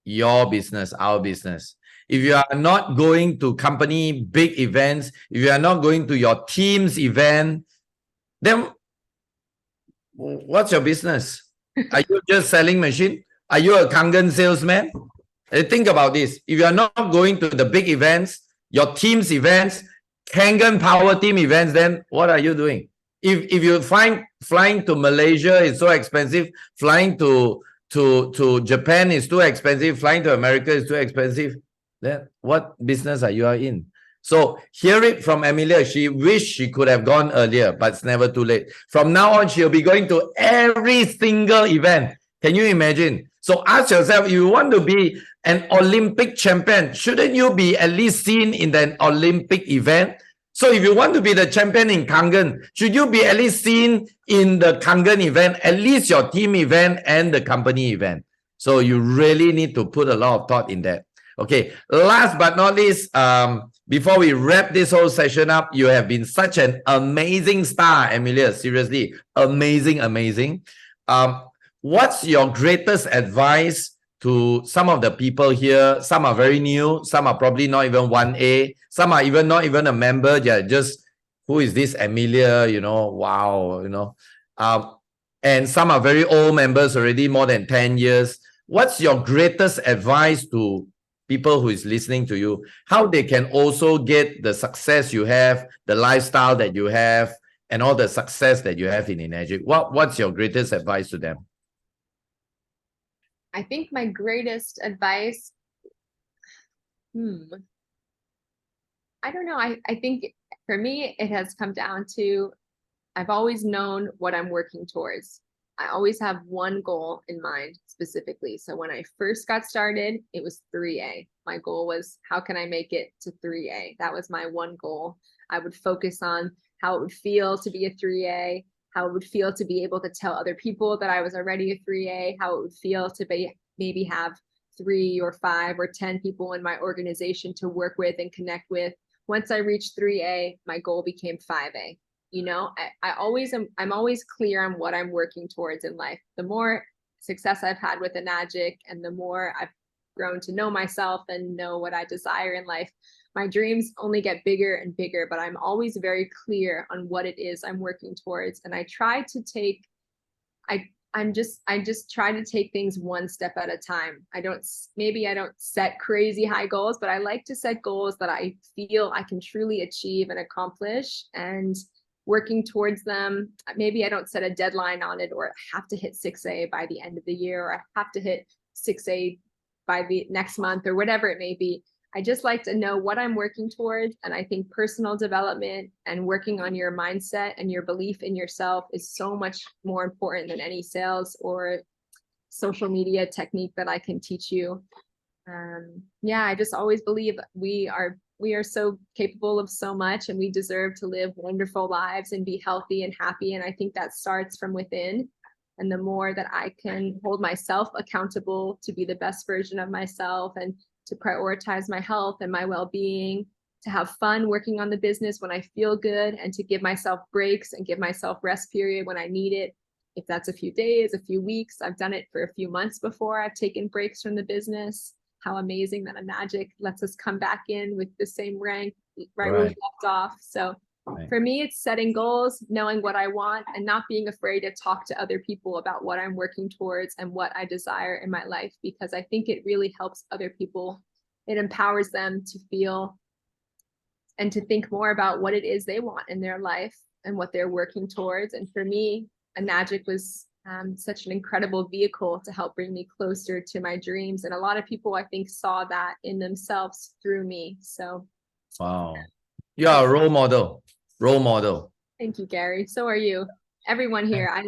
your business, our business. If you are not going to company big events, if you are not going to your team's event, then what's your business? Are you just selling machine? Are you a Kangen salesman? Think about this. If you are not going to the big events, your team's events, Kangen Power Team events, then what are you doing? If you find flying to Malaysia is so expensive, flying to Japan is too expensive, flying to America is too expensive, then what business are you in? So hear it from Amelia. She wished she could have gone earlier, but it's never too late. From now on, she'll be going to every single event. Can you imagine? So ask yourself, if you want to be an Olympic champion, shouldn't you be at least seen in an Olympic event? So if you want to be the champion in Kangen, should you be at least seen in the Kangen event, at least your team event and the company event? So you really need to put a lot of thought in that. Okay, last but not least, before we wrap this whole session up, you have been such an amazing star, Amelia. Seriously, amazing. What's your greatest advice to some of the people here? Some are very new, some are probably not even 1A, some are not even a member. They're just, who is this Amelia? Wow, and some are very old members already, more than 10 years. What's your greatest advice to people who is listening to you, how they can also get the success you have, the lifestyle that you have, and all the success that you have in Enagic? What's your greatest advice to them? I think my greatest advice, I don't know. I think for me, it has come down to, I've always known what I'm working towards. I always have one goal in mind specifically. So when I first got started, it was 3A. My goal was, how can I make it to 3A? That was my one goal. I would focus on how it would feel to be a 3A, how it would feel to be able to tell other people that I was already a 3A, how it would feel to be maybe have 3 or 5 or 10 people in my organization to work with and connect with. Once I reached 3A, my goal became 5A. You know, I'm always clear on what I'm working towards in life. The more success I've had with Enagic and the more I've grown to know myself and know what I desire in life, my dreams only get bigger and bigger, but I'm always very clear on what it is I'm working towards. And I try to take, I just try to take things one step at a time. Maybe I don't set crazy high goals, but I like to set goals that I feel I can truly achieve and accomplish, and working towards them. Maybe I don't set a deadline on it, or I have to hit 6A by the end of the year, or I have to hit 6A by the next month, or whatever it may be. I just like to know what I'm working towards. And I think personal development and working on your mindset and your belief in yourself is so much more important than any sales or social media technique that I can teach you. Yeah, I just always believe we are so capable of so much, and we deserve to live wonderful lives and be healthy and happy. And I think that starts from within. And the more that I can hold myself accountable to be the best version of myself, and to prioritize my health and my well-being, to have fun working on the business when I feel good, and to give myself breaks and give myself rest period when I need it. If that's a few days, a few weeks, I've done it for a few months before. I've taken breaks from the business. How amazing that Enagic lets us come back in with the same rank right where we left off. So for me, it's setting goals, knowing what I want, and not being afraid to talk to other people about what I'm working towards and what I desire in my life, because I think it really helps other people. It empowers them to feel and to think more about what it is they want in their life and what they're working towards. And for me, Enagic was such an incredible vehicle to help bring me closer to my dreams. And a lot of people, I think, saw that in themselves through me. So wow, you are a role model. Thank you, Gary. So are you. Everyone here, I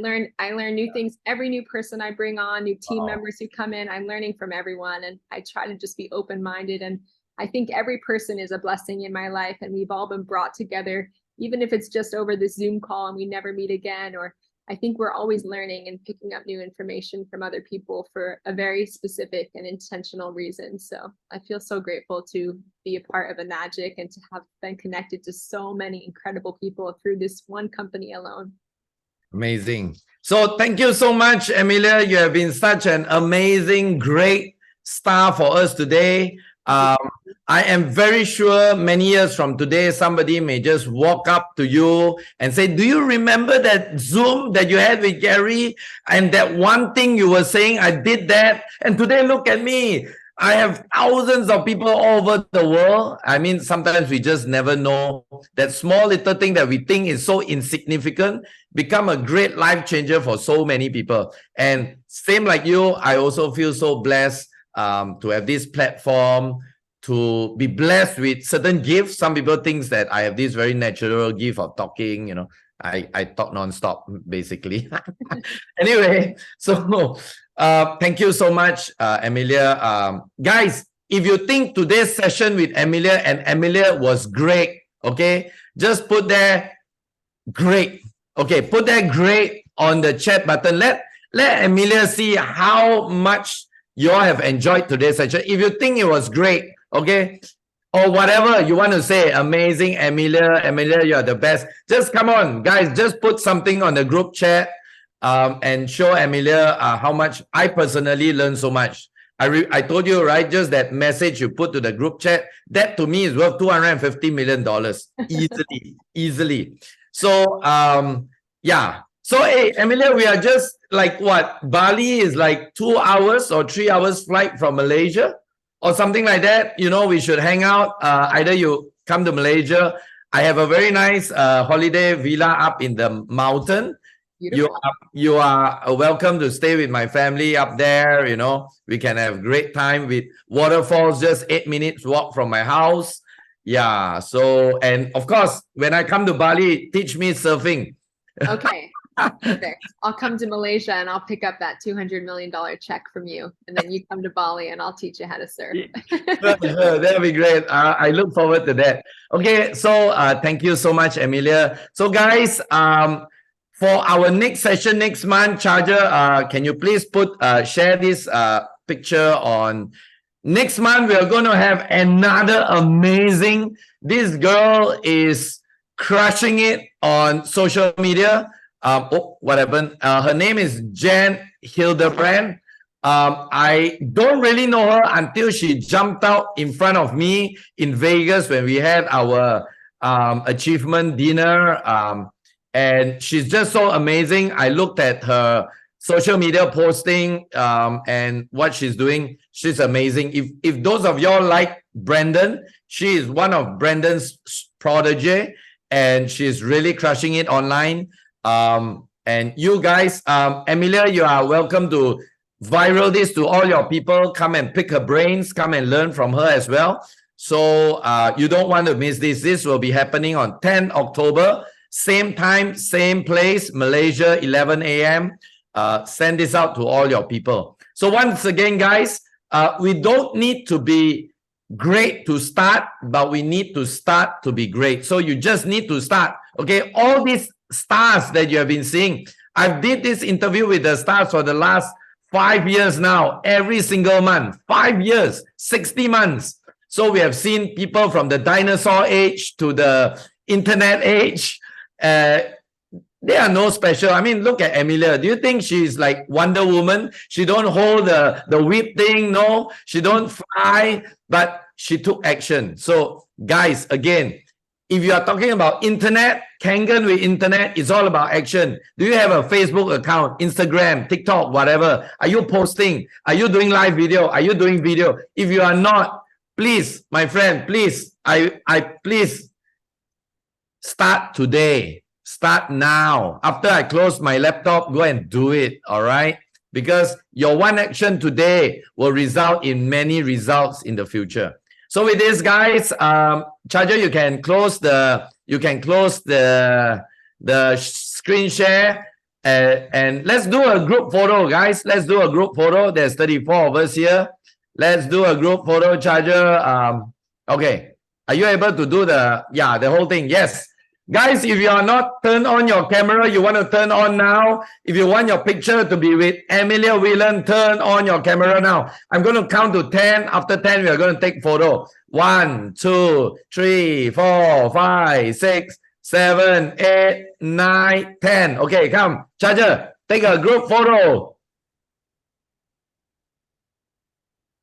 learn new things. Every new person I bring on, new team members who come in, I'm learning from everyone, and I try to just be open-minded. And I think every person is a blessing in my life, and we've all been brought together, even if it's just over this Zoom call and we never meet again. Or I think we're always learning and picking up new information from other people for a very specific and intentional reason. So I feel so grateful to be a part of Enagic and to have been connected to so many incredible people through this one company alone. Amazing. So thank you so much, Amelia. You have been such an amazing, great star for us today. I am very sure many years from today, somebody may just walk up to you and say, do you remember that Zoom that you had with Gary? And that one thing you were saying, I did that. And today, look at me. I have thousands of people all over the world. I mean, sometimes we just never know that small little thing that we think is so insignificant become a great life changer for so many people. And same like you, I also feel so blessed to have this platform, to be blessed with certain gifts. Some people think that I have this very natural gift of talking, you know. I talk non-stop, basically. Anyway, so thank you so much, Amelia. Guys, if you think today's session with Amelia was great, okay, just put there great. Okay, put that great on the chat button. Let Amelia see how much you all have enjoyed today's session. If you think it was great, okay, or whatever you want to say, amazing, Amelia, you are the best. Just come on, guys, just put something on the group chat and show Amelia how much I personally learned so much. I told you, right, just that message you put to the group chat, that to me is worth $250 million easily. So yeah. So hey, Amelia, we are just like what? Bali is like 2 hours or 3 hours flight from Malaysia or something like that. You know, we should hang out. Either you come to Malaysia, I have a very nice holiday villa up in the mountain. Beautiful. You are welcome to stay with my family up there. You know, we can have great time with waterfalls just 8 minutes walk from my house. Yeah. So, and of course, when I come to Bali, teach me surfing. Okay. Perfect. I'll come to Malaysia and I'll pick up that $200 million check from you. And then you come to Bali and I'll teach you how to surf. Sure, that'll be great. I look forward to that. Okay, so thank you so much, Amelia. So guys, for our next session next month, Charger, can you please share this picture on next month? We are going to have another amazing. This girl is crushing it on social media. What happened? Her name is Jan Hildebrand. I don't really know her until she jumped out in front of me in Vegas when we had our achievement dinner. And she's just so amazing. I looked at her social media posting and what she's doing. She's amazing. If those of y'all like Brandon, she is one of Brandon's protege, and she's really crushing it online. And you guys, Amelia, you are welcome to viral this to all your people. Come and pick her brains, come and learn from her as well. So you don't want to miss this. This will be happening on 10 October, same time, same place, Malaysia, 11 a.m. Send this out to all your people. So once again, guys, we don't need to be great to start, but we need to start to be great. So you just need to start. Okay, all these stars that you have been seeing, I did this interview with the stars for the last 5 years now, every single month. 5 years, 60 months. So we have seen people from the dinosaur age to the internet age. They are no special. I mean, look at Amelia. Do you think she's like Wonder Woman? She don't hold the whip thing. No, she don't fly, but she took action. So guys, again, if you are talking about internet, Kangen with internet, it's all about action. Do you have a Facebook account, Instagram, TikTok, whatever? Are you posting? Are you doing live video? Are you doing video? If you are not, please, my friend, please, I please start today. Start now. After I close my laptop, go and do it. All right? Because your one action today will result in many results in the future. So with this, guys, Charger, you can close the screen share, and let's do a group photo, guys. Let's do a group photo. There's 34 of us here. Let's do a group photo, Charger. Okay, are you able to do the whole thing? Yes. Guys, if you are not turned on your camera, you want to turn on now. If you want your picture to be with Amelia Whelan, turn on your camera now. I'm going to count to 10. After 10, we are going to take photo. 1, 2, 3, 4, 5, 6, 7, 8, 9, 10. Okay, come. Charger, take a group photo.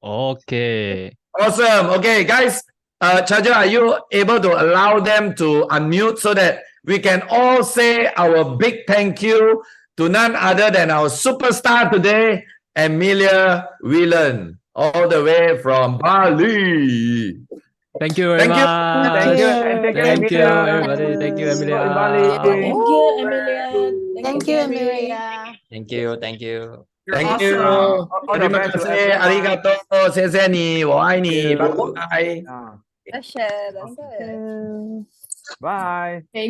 Okay. Awesome. Okay, guys. Charger, are you able to allow them to unmute so that we can all say our big thank you to none other than our superstar today, Amelia Whelan, all the way from Bali. Thank you very much. Thank you, everybody. Thank you, Amelia. Thank you, Amelia. Thank you, Amelia. Thank you. Thank you. Thank you. Terima kasih. Arigato. 谢谢你，我爱你。拜拜。That's it. Thank you. Bye.